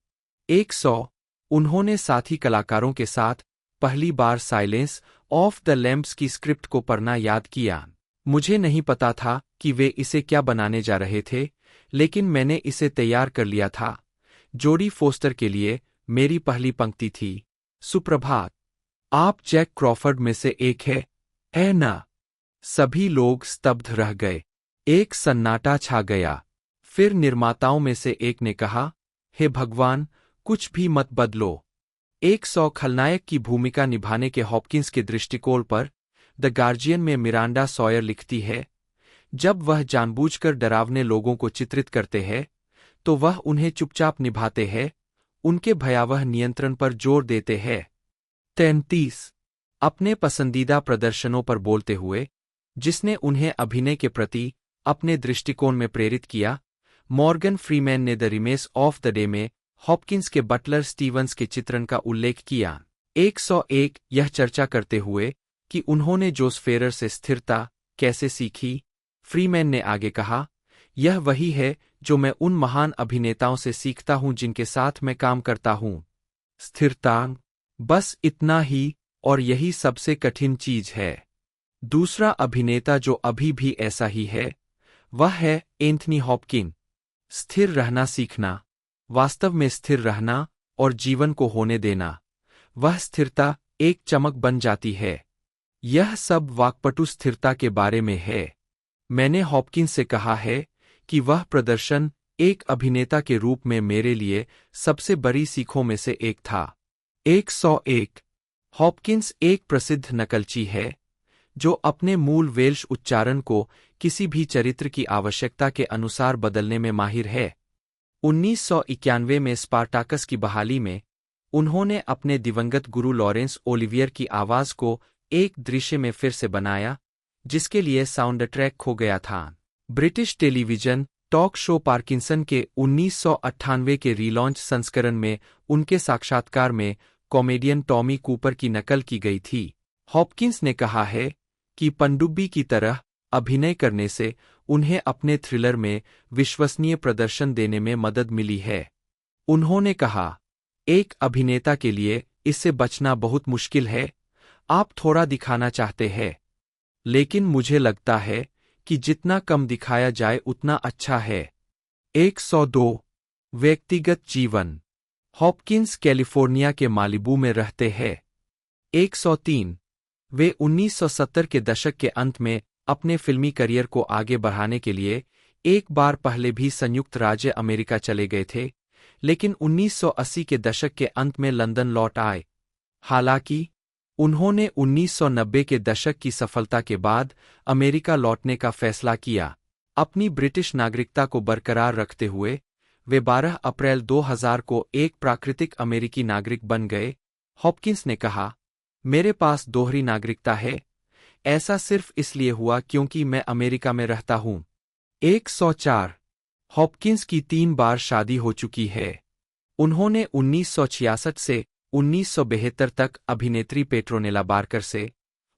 100 उन्होंने साथी कलाकारों के साथ पहली बार साइलेंस ऑफ द लैम्प्स की स्क्रिप्ट को पढ़ना याद किया। मुझे नहीं पता था कि वे इसे क्या बनाने जा रहे थे, लेकिन मैंने इसे तैयार कर लिया था। जोडी फोस्टर के लिए मेरी पहली पंक्ति थी, सुप्रभात, आप जैक क्रॉफर्ड में से एक है ना? सभी लोग स्तब्ध रह गए। एक सन्नाटा छा गया। फिर निर्माताओं में से एक ने कहा, हे भगवान, कुछ भी मत बदलो। 100 खलनायक की भूमिका निभाने के हॉपकिंस के दृष्टिकोण पर द गार्जियन में मिरांडा सॉयर लिखती है, जब वह जानबूझकर डरावने लोगों को चित्रित करते हैं तो वह उन्हें चुपचाप निभाते हैं, उनके भयावह नियंत्रण पर जोर देते हैं। 33 अपने पसंदीदा प्रदर्शनों पर बोलते हुए, जिसने उन्हें अभिनय के प्रति अपने दृष्टिकोण में प्रेरित किया, मॉर्गन फ्रीमैन ने the remains of the day में हॉपकिंस के बटलर स्टीवंस के चित्रण का उल्लेख किया। 101 यह चर्चा करते हुए कि उन्होंने जोस फेरर से स्थिरता कैसे सीखी, फ्रीमैन ने आगे कहा, यह वही है जो मैं उन महान अभिनेताओं से सीखता हूं जिनके साथ मैं काम करता हूं। स्थिरता, बस इतना ही, और यही सबसे कठिन चीज है। दूसरा अभिनेता जो अभी भी ऐसा ही है, वह है एंथनी हॉपकिन। स्थिर रहना सीखना, वास्तव में स्थिर रहना और जीवन को होने देना, वह स्थिरता एक चमक बन जाती है। यह सब वाक्पटु स्थिरता के बारे में है। मैंने हॉपकिन से कहा है कि वह प्रदर्शन एक अभिनेता के रूप में मेरे लिए सबसे बड़ी सीखों में से एक था। 101 हॉपकिंस एक प्रसिद्ध नकलची है जो अपने मूल वेल्श उच्चारण को किसी भी चरित्र की आवश्यकता के अनुसार बदलने में माहिर है। 1991 में स्पार्टाकस की बहाली में उन्होंने अपने दिवंगत गुरु लॉरेंस ओलिवियर की आवाज को एक दृश्य में फिर से बनाया, जिसके लिए साउंड ट्रैक खो गया था। British television talk show Parkinson के 1998 के रीलॉन्च संस्करण में उनके साक्षात्कार में कॉमेडियन टॉमी कूपर की नकल की गई थी। हॉपकिंस ने कहा है कि पनडुब्बी की तरह अभिनय करने से उन्हें अपने थ्रिलर में विश्वसनीय प्रदर्शन देने में मदद मिली है। उन्होंने कहा, एक अभिनेता के लिए इससे बचना बहुत मुश्किल है। आप थोड़ा दिखाना चाहते हैं, लेकिन मुझे लगता है कि जितना कम दिखाया जाए उतना अच्छा है। 102 व्यक्तिगत जीवन। हॉपकिंस कैलिफोर्निया के मालिबू में रहते हैं। 103 वे 1970 के दशक के अंत में अपने फिल्मी करियर को आगे बढ़ाने के लिए एक बार पहले भी संयुक्त राज्य अमेरिका चले गए थे, लेकिन 1980 के दशक के अंत में लंदन लौट आए। हालांकि उन्होंने 1990 के दशक की सफलता के बाद अमेरिका लौटने का फैसला किया। अपनी ब्रिटिश नागरिकता को बरकरार रखते हुए वे 12 अप्रैल 2000 को एक प्राकृतिक अमेरिकी नागरिक बन गए। हॉपकिंस ने कहा, मेरे पास दोहरी नागरिकता है। ऐसा सिर्फ इसलिए हुआ क्योंकि मैं अमेरिका में रहता हूं। 104 हॉपकिंस की 3 बार शादी हो चुकी है। उन्होंने 1966 से 1972 तक अभिनेत्री पेट्रोनेला बार्कर से,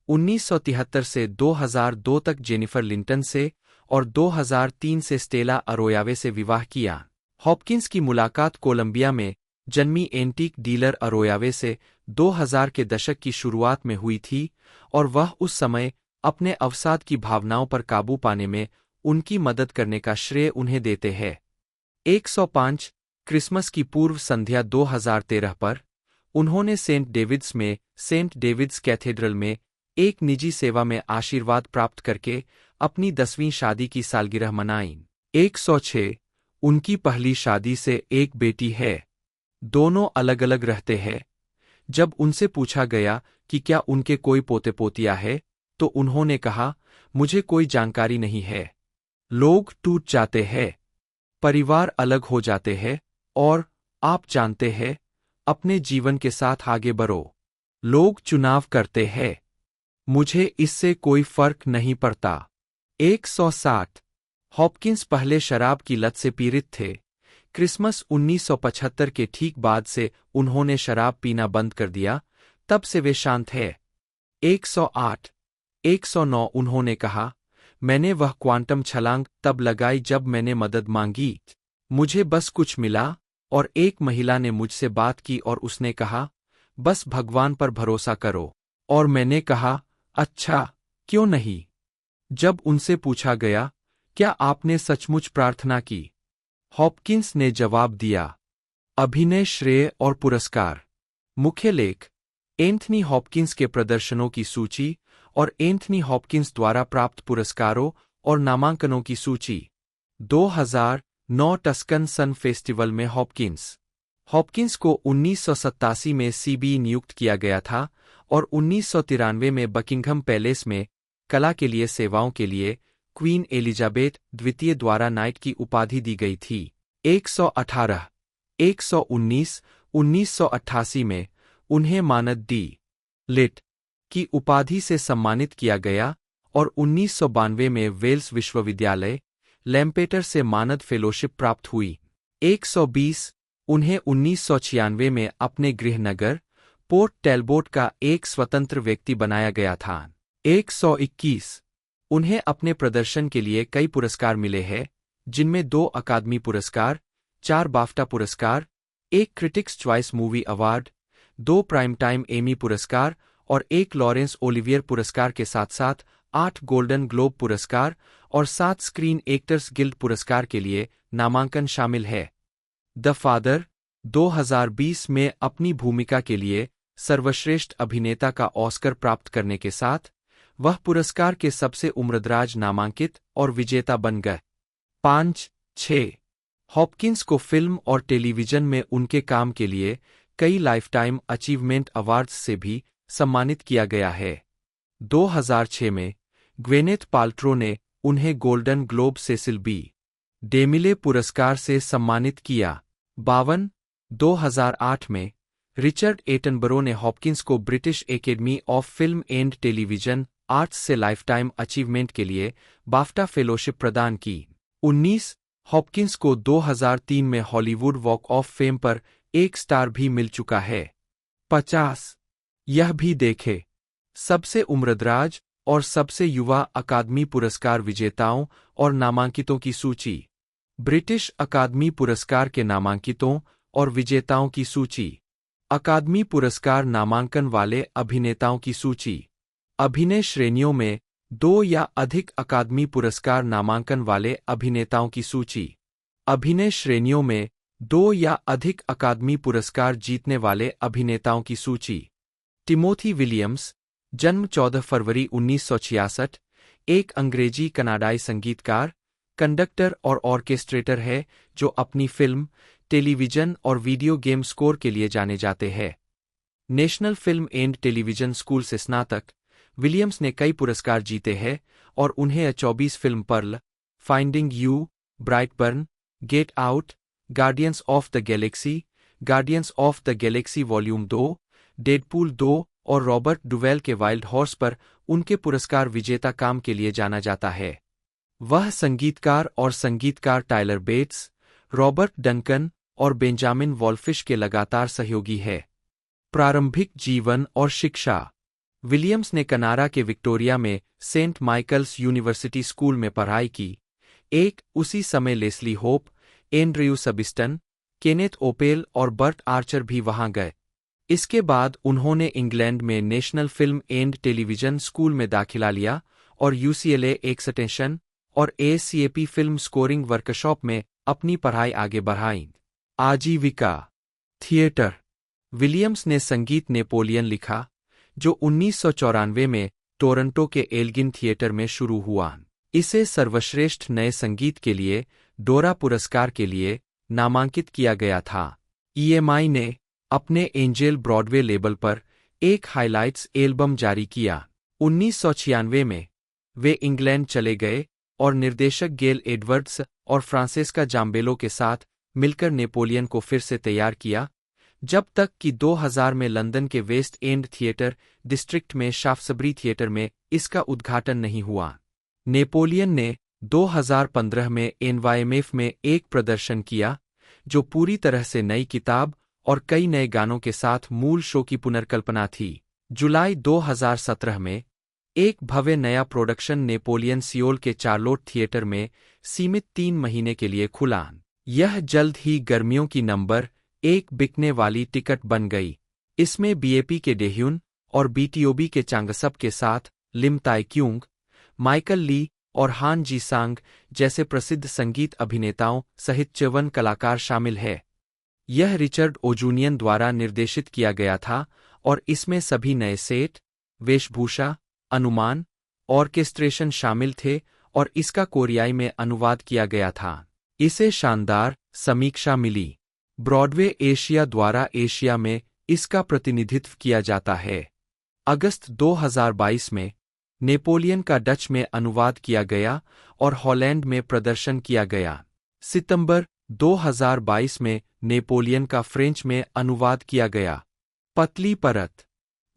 1973 से 2002 तक जेनिफर लिंटन से और 2003 से स्टेला अरोयावे से विवाह किया। हॉपकिंस की मुलाकात कोलंबिया में जन्मी एंटीक डीलर अरोयावे से 2000 के दशक की शुरुआत में हुई थी और वह उस समय अपने अवसाद की भावनाओं पर काबू पाने में उनकी मदद करने का श्रेय उन्हें देते हैं। 105 क्रिसमस की पूर्व संध्या 2013 पर उन्होंने सेंट डेविड्स में सेंट डेविड्स कैथेड्रल में एक निजी सेवा में आशीर्वाद प्राप्त करके अपनी 10वीं शादी की सालगिरह मनाई। 106 उनकी पहली शादी से एक बेटी है। दोनों अलग अलग रहते हैं। जब उनसे पूछा गया कि क्या उनके कोई पोते पोतियां है, तो उन्होंने कहा, मुझे कोई जानकारी नहीं है। लोग टूट जाते हैं, परिवार अलग हो जाते हैं, और आप जानते हैं, अपने जीवन के साथ आगे बढ़ो। लोग चुनाव करते हैं, मुझे इससे कोई फर्क नहीं पड़ता। 160 हॉपकिंस पहले शराब की लत से पीड़ित थे। क्रिसमस 1975 के ठीक बाद से उन्होंने शराब पीना बंद कर दिया, तब से वे शांत हैं। 108 109 उन्होंने कहा, मैंने वह क्वांटम छलांग तब लगाई जब मैंने मदद मांगी। मुझे बस कुछ मिला, और एक महिला ने मुझसे बात की और उसने कहा, बस भगवान पर भरोसा करो। और मैंने कहा, अच्छा, क्यों नहीं? जब उनसे पूछा गया, क्या आपने सचमुच प्रार्थना की? हॉपकिंस ने जवाब दिया। अभिनय, श्रेय और पुरस्कार। मुख्य लेख, एंथनी हॉपकिंस के प्रदर्शनों की सूची और एंथनी हॉपकिंस द्वारा प्राप्त पुरस्कारों और नामांकनों की सूची। 2009 टस्कन सन फेस्टिवल में हॉपकिंस को 1987 में सीबी नियुक्त किया गया था और 1993 में बकिंघम पैलेस में कला के लिए सेवाओं के लिए क्वीन एलिजाबेथ द्वितीय द्वारा नाइट की उपाधि दी गई थी। 118 119 1988 में उन्हें मानद डी लिट की उपाधि से सम्मानित किया गया और 1992 में वेल्स विश्वविद्यालय लैम्पेटर से मानद फेलोशिप प्राप्त हुई। 120 उन्हें 1996 में अपने गृहनगर पोर्ट टैलबोट का एक स्वतंत्र व्यक्ति बनाया गया था। 121 उन्हें अपने प्रदर्शन के लिए कई पुरस्कार मिले हैं, जिनमें 2 अकादमी पुरस्कार, 4 बाफ्टा पुरस्कार, 1 critics choice movie award, 2 prime time Emmy पुरस्कार और 1 लॉरेंस ओलिवियर पुरस्कार के साथ साथ 8 गोल्डन ग्लोब पुरस्कार और 7 स्क्रीन एक्टर्स गिल्ड पुरस्कार के लिए नामांकन शामिल है। द फादर 2020 में अपनी भूमिका के लिए सर्वश्रेष्ठ अभिनेता का ऑस्कर प्राप्त करने के साथ वह पुरस्कार के सबसे उम्रदराज नामांकित और विजेता बन गए। 5-6 हॉपकिंस को फिल्म और टेलीविजन में उनके काम के लिए कई लाइफटाइम अचीवमेंट अवार्ड्स से भी सम्मानित किया गया है। 2006 में ग्वेनेथ पाल्ट्रो ने उन्हें गोल्डन ग्लोब सेसिल बी डेमिले पुरस्कार से सम्मानित किया। 52 2008 में रिचर्ड एटनबरो ने हॉपकिंस को British academy of film and television arts से लाइफटाइम अचीवमेंट के लिए बाफ्टा फेलोशिप प्रदान की। 19 हॉपकिंस को 2003 में हॉलीवुड वॉक ऑफ फेम पर 1 स्टार भी मिल चुका है। 50 यह भी देखे, सबसे उम्रदराज और सबसे युवा अकादमी पुरस्कार विजेताओं और नामांकितों की सूची। ब्रिटिश अकादमी पुरस्कार के नामांकितों और विजेताओं की सूची। अकादमी पुरस्कार नामांकन वाले अभिनेताओं की सूची। अभिनय श्रेणियों में 2 या अधिक अकादमी पुरस्कार नामांकन वाले अभिनेताओं की सूची। अभिनय श्रेणियों में 2 या अधिक अकादमी पुरस्कार जीतने वाले अभिनेताओं की सूची। टिमोथी विलियम्स, जन्म 14 फरवरी 1966, एक अंग्रेजी कनाडाई संगीतकार, कंडक्टर और ऑर्केस्ट्रेटर है जो अपनी फिल्म, टेलीविजन और वीडियो गेम स्कोर के लिए जाने जाते हैं। National film and television school से स्नातक, विलियम्स ने कई पुरस्कार जीते हैं और उन्हें 24 film Pearl, finding you, Brightburn, get out, guardians of the galaxy, guardians of the galaxy volume 2, Deadpool 2 और रॉबर्ट डुवेल के वाइल्ड हॉर्स पर उनके पुरस्कार विजेता काम के लिए जाना जाता है। वह संगीतकार और संगीतकार टायलर बेट्स, रॉबर्ट डंकन और बेंजामिन वॉल्फिश के लगातार सहयोगी है। प्रारंभिक जीवन और शिक्षा। विलियम्स ने कनाडा के विक्टोरिया में सेंट माइकल्स यूनिवर्सिटी स्कूल में पढ़ाई की। उसी समय Leslie Hope, Andrew Sabiston, Kenneth Opel और बर्ट आर्चर भी वहां गए। इसके बाद उन्होंने इंग्लैंड में national film and television school में दाखिला लिया और यूसीएलए एक्सटेंशन और एसीएपी फिल्म स्कोरिंग वर्कशॉप में अपनी पढ़ाई आगे बढ़ाई। आजीविका। थिएटर। विलियम्स ने संगीत नेपोलियन लिखा, जो 1994 में टोरंटो के एल्गिन थिएटर में शुरू हुआ। इसे सर्वश्रेष्ठ नए संगीत के लिए डोरा पुरस्कार के लिए नामांकित किया गया था। ईएमआई ने अपने एंजेल ब्रॉडवे लेबल पर एक हाइलाइट्स एल्बम जारी किया। 1996 में वे इंग्लैंड चले गए और निर्देशक गेल एडवर्ड्स और फ्रांसेस्का जाम्बेलो के साथ मिलकर नेपोलियन को फिर से तैयार किया, जब तक कि 2000 में लंदन के वेस्ट एंड थिएटर डिस्ट्रिक्ट में शाफ्टसबरी थिएटर में इसका उद्घाटन नहीं हुआ। नेपोलियन ने 2015 में एनवाईएमएफ में एक प्रदर्शन किया, जो पूरी तरह से नई किताब और कई नए गानों के साथ मूल शो की पुनर्कल्पना थी। जुलाई 2017 में एक भव्य नया प्रोडक्शन नेपोलियन सियोल के चार्लोट थिएटर में सीमित 3 महीने के लिए खुला। यह जल्द ही गर्मियों की नंबर 1 बिकने वाली टिकट बन गई। इसमें बीएपी के डेह्युन और बीटीओबी के चांगसप के साथ लिम ताई क्यूंग, माइकल ली और हान जी सांग जैसे प्रसिद्ध संगीत अभिनेताओं सहित 54 कलाकार शामिल है। यह रिचर्ड ओजूनियन द्वारा निर्देशित किया गया था और इसमें सभी नए सेट, वेशभूषा, अनुमान, ऑर्केस्ट्रेशन शामिल थे और इसका कोरियाई में अनुवाद किया गया था। इसे शानदार समीक्षा मिली। ब्रॉडवे एशिया द्वारा एशिया में इसका प्रतिनिधित्व किया जाता है। अगस्त 2022 में नेपोलियन का डच में अनुवाद किया गया और हॉलैंड में प्रदर्शन किया गया। सितंबर 2022 में नेपोलियन का फ्रेंच में अनुवाद किया गया। पतली परत।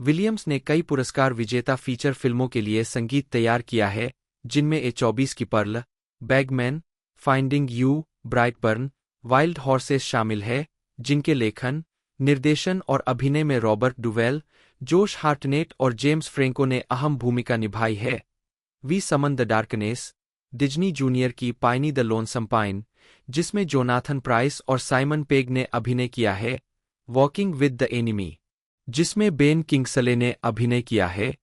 विलियम्स ने कई पुरस्कार विजेता फीचर फिल्मों के लिए संगीत तैयार किया है, जिनमें ए24 की Pearl, Bagman, finding you, Brightburn, wild horses शामिल है, जिनके लेखन, निर्देशन और अभिनय में रॉबर्ट डुवेल, जोश हार्टनेट और जेम्स फ्रेंको ने अहम भूमिका निभाई है। We summon the darkness, Disney Junior की पाइनी द लोनसम पाइन, जिसमें जोनाथन प्राइस और साइमन पेग ने अभिनय किया है। वॉकिंग विद द एनिमी, जिसमें बेन किंग्सले ने अभिनय किया है,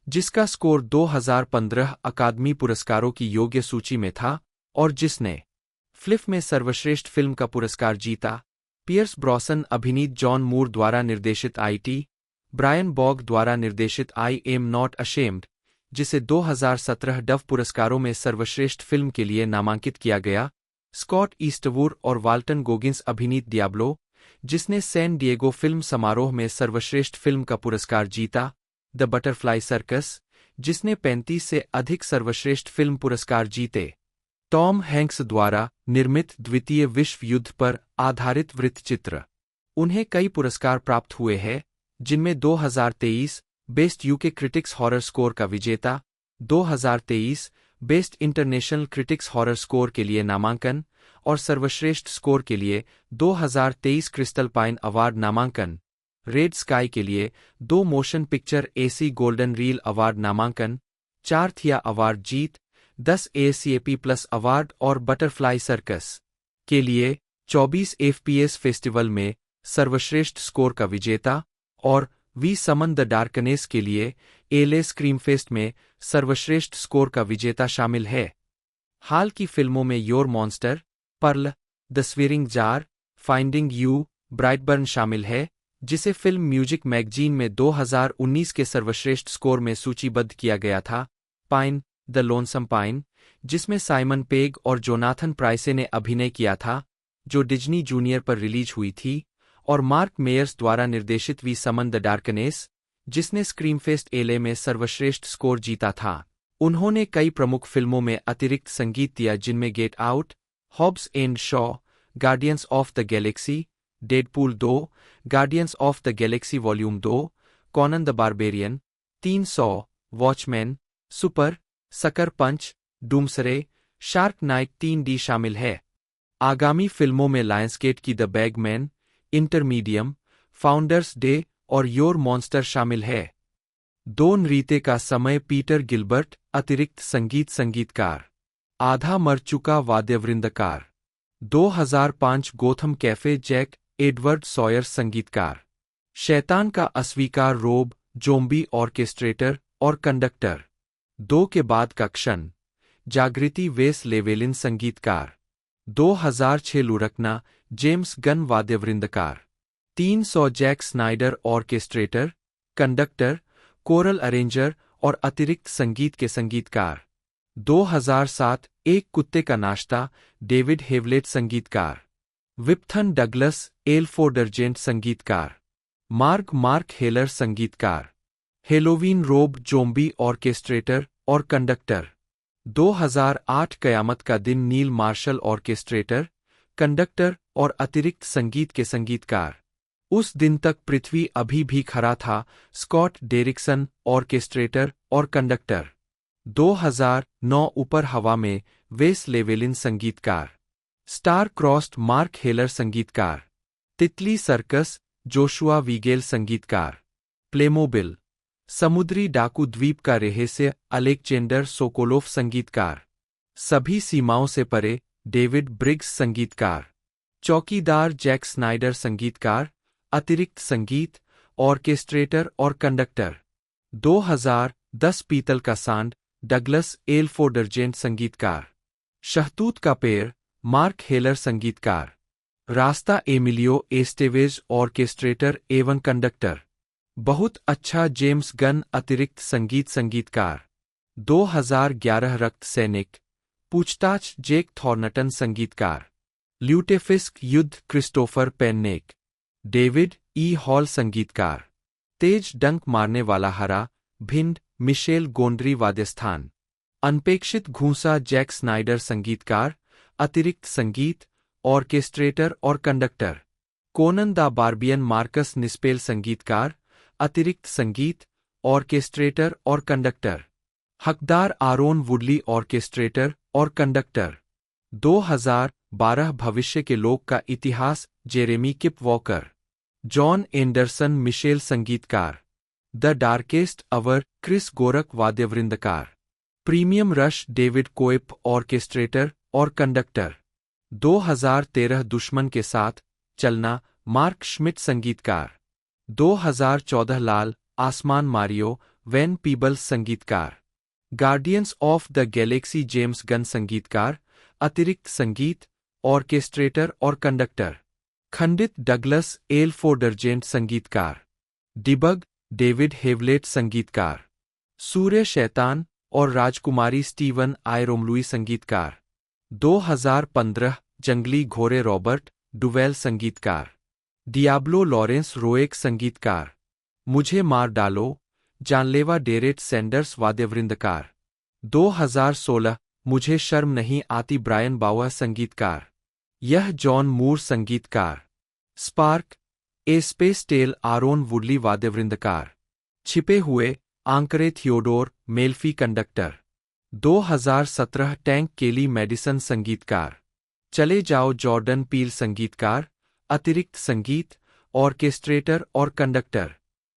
जिसका स्कोर 2015 अकादमी पुरस्कारों की योग्य सूची में था और जिसने फ्लिफ में सर्वश्रेष्ठ फिल्म का पुरस्कार जीता। पियर्स ब्रॉसन अभिनीत जॉन मूर द्वारा निर्देशित आईटी, ब्रायन बॉग द्वारा निर्देशित आई एम नॉट अशेम्ड, जिसे 2017 डव पुरस्कारों में सर्वश्रेष्ठ फिल्म के लिए नामांकित किया गया। स्कॉट ईस्टवुड और वाल्टन गोगिंस अभिनीत डियाब्लो, जिसने सैन डिएगो फिल्म समारोह में सर्वश्रेष्ठ फिल्म का पुरस्कार जीता। द बटरफ्लाई सर्कस, जिसने 35 से अधिक सर्वश्रेष्ठ फिल्म पुरस्कार जीते। टॉम हैंक्स द्वारा निर्मित द्वितीय विश्व युद्ध पर आधारित वृत्तचित्र। उन्हें कई पुरस्कार प्राप्त हुए हैं, जिनमें 2023 best UK critics horror score का विजेता, 2023 best international critics horror score के लिए नामांकन और सर्वश्रेष्ठ स्कोर के लिए 2023 क्रिस्टल पाइन अवार्ड नामांकन। रेड स्काई के लिए 2 motion picture AC golden reel award नामांकन, 4 थिया अवार्ड जीत, 10 एसीएपी प्लस अवार्ड और बटरफ्लाई सर्कस के लिए 24 एफपीएस फेस्टिवल में सर्वश्रेष्ठ स्कोर का विजेता और वी समन द डार्कनेस के लिए एलए स्क्रीमफेस्ट में सर्वश्रेष्ठ स्कोर का विजेता शामिल है। हाल की फिल्मों में your monster, Pearl, the swearing jar, finding you, Brightburn शामिल है, जिसे फिल्म म्यूजिक मैगजीन में 2019 के सर्वश्रेष्ठ स्कोर में सूचीबद्ध किया गया था। पाइन, द लोनसम पाइन, जिसमें साइमन पेग और जोनाथन प्राइसे ने अभिनय किया था, जो डिज्नी जूनियर पर रिलीज हुई थी, और मार्क मेयर्स द्वारा निर्देशित वी समन द डार्कनेस, जिसने स्क्रीमफेस्ट एलए में सर्वश्रेष्ठ स्कोर जीता था। उन्होंने कई प्रमुख फिल्मों में अतिरिक्त संगीत दिया, जिनमें get out, Hobbs and Shaw, guardians of the galaxy, Deadpool 2, guardians of the galaxy volume 2, Conan the barbarian, 300, Watchmen, super, sucker punch, डूमसरे, शार्क नाइट 3D शामिल है। आगामी फिल्मों में लायंसगेट की the Bagman, intermedium, founders day और your monster शामिल है। 2 नृत्य का समय पीटर गिलबर्ट अतिरिक्त संगीतकार। आधा मर चुका वाद्यवृंदकार। 2005 Gotham cafe Jack Edward Sawyer संगीतकार। शैतान का अस्वीकार रोब जोम्बी ऑर्केस्ट्रेटर और कंडक्टर। 2 के बाद का क्षण जागृति वेस लेवेलिन संगीतकार। 2006 लुरकना जेम्स गन वाद्यवृंदकार। 300 Zack Snyder orchestrator, conductor, choral arranger और अतिरिक्त संगीत के संगीतकार। 2007 एक कुत्ते का नाश्ता, डेविड हेवलेट संगीतकार। विप्थन डगलस, एल फोडरजेंट संगीतकार। मार्क हेलर संगीतकार। हेलोवीन रोब जोम्बी ऑर्केस्ट्रेटर और कंडक्टर। 2008 कयामत का दिन नील मार्शल ऑर्केस्ट्रेटर, कंडक्टर और अतिरिक्त संगीत के संगीतकार। उस दिन तक पृथ्वी अभी भी खड़ा था, स्कॉट डेरिक्सन ऑर्केस्ट्रेटर और कंडक्टर। 2009 ऊपर हवा में, वेस लेवेलिन संगीतकार। स्टार क्रॉस्ड, मार्क हेलर संगीतकार। तितली सर्कस, जोशुआ वीगेल संगीतकार। प्लेमोबिल, समुद्री डाकू द्वीप का रहस्य, अलेक्जेंडर सोकोलोव संगीतकार। सभी सीमाओं से परे, डेविड ब्रिग्स संगीतकार। चौकीदार, जैक स्नाइडर संगीतकार, अतिरिक्त संगीत, ऑर्केस्ट्रेटर और कंडक्टर। 2010 पीतल का सांड, डगलस एल फोडरजेंट संगीतकार। शहतूत का पेड़, मार्क हेलर संगीतकार। रास्ता, एमिलियो एस्टेवेज ऑर्केस्ट्रेटर एवं कंडक्टर। बहुत अच्छा, जेम्स गन अतिरिक्त संगीत संगीतकार। 2011 रक्त सैनिक, पूछताछ, जेक थॉर्नटन संगीतकार। ल्यूटेफिस्क युद्ध, क्रिस्टोफर पेन्नेक। डेविड ई हॉल संगीतकार। तेज डंक मारने वाला हरा, भिंड, मिशेल गोंड्री वाद्यस्थान। अनपेक्षित घूंसा, जैक स्नाइडर संगीतकार, अतिरिक्त संगीत, ऑर्केस्ट्रेटर और conductor. Conan the barbarian, Marcus Nispel संगीतकार, अतिरिक्त संगीत, ऑर्केस्ट्रेटर और कंडक्टर। हकदार, आरोन वुडली ऑर्केस्ट्रेटर और कंडक्टर। 2012 भविष्य के लोक का इतिहास, Jeremy Kipp Walker. John Anderson Mitchell संगीतकार। The darkest hour, Chris Gorak वाद्यवृंदकार। Premium rush, David Koepp orchestrator और कंडक्टर। 2013 दुश्मन के साथ चलना, मार्क श्मिट संगीतकार। 2014 लाल आसमान, मारियो वैन पीबल्स संगीतकार। Guardians of the Galaxy, James Gunn संगीतकार, अतिरिक्त संगीत, ऑर्केस्ट्रेटर और कंडक्टर। खंडित, डगलस एल फोडरजेंट संगीतकार। डिबग, डेविड हेवलेट संगीतकार। सूर्य शैतान और राजकुमारी, स्टीवन आयरोमलुई संगीतकार। 2015 जंगली घोड़े, रॉबर्ट डुवेल संगीतकार। डियाब्लो, लॉरेंस रोएक संगीतकार। मुझे मार डालो, जानलेवा, डेरेट सैंडर्स वाद्यवृंदकार। 2016 मुझे शर्म नहीं आती, ब्रायन बाउआ संगीतकार। यह जॉन मूर संगीतकार। स्पार्क, ए स्पेस टेल, आरोन वुडली वाद्यवृंदकार। छिपे हुए, आंकरे थियोडोर मेल्फी कंडक्टर। 2017 टैंक, केली मेडिसन संगीतकार। चले जाओ, जॉर्डन पील संगीतकार, अतिरिक्त संगीत, ऑर्केस्ट्रेटर और conductor.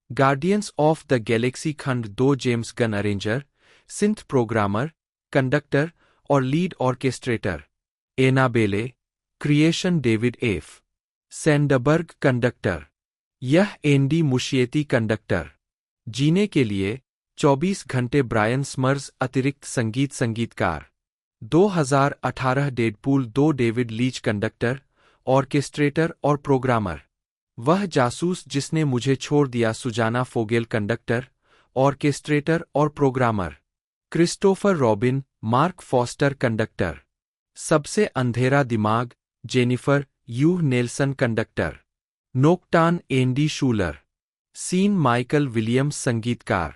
Guardians of the galaxy खंड 2, James Gunn arranger, synth programmer, conductor और lead orchestrator. Annabelle, creation, David F Sandberg conductor. यह एंडी मुशिएती कंडक्टर। जीने के लिए 24 घंटे, ब्रायन स्मर्स अतिरिक्त संगीत संगीतकार। 2018 Deadpool 2, David Leitch conductor, orchestrator और प्रोग्रामर। वह जासूस जिसने मुझे छोड़ दिया, सुजाना फोगेल कंडक्टर, ऑर्केस्ट्रेटर और programmer. Christopher Robin, Mark Foster conductor. सबसे अंधेरा दिमाग, जेनिफर यूह नेल्सन कंडक्टर। नोक्टान, एंडी शूलर। सीन, माइकल विलियम्स संगीतकार।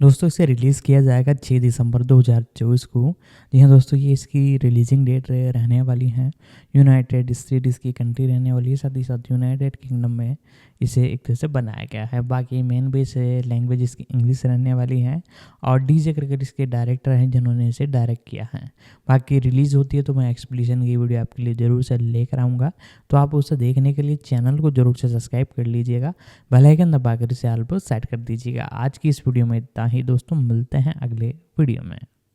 दोस्तों इसे रिलीज़ किया जाएगा 6 दिसंबर 2024 को। जी हाँ दोस्तों, ये इसकी रिलीजिंग डेट रहने वाली है। यूनाइटेड स्टेट्स की कंट्री रहने वाली है, साथ ही साथ यूनाइटेड किंगडम में इसे एक तरह से बनाया गया है। बाकी मेन बेस लैंग्वेज इसकी इंग्लिश रहने वाली है और डीजे क्रिकेट इसके डायरेक्टर हैं जिन्होंने इसे डायरेक्ट किया है। बाकी रिलीज़ होती है तो मैं एक्सप्लेनेशन की वीडियो आपके लिए ज़रूर से लेकर आऊँगा, तो आप उसे देखने के लिए चैनल को जरूर से सब्सक्राइब कर लीजिएगा, बेल आइकन दबाकर इसे ऑल पर सेट कर दीजिएगा। आज की इस वीडियो में इतना ही दोस्तों, मिलते हैं अगले वीडियो में।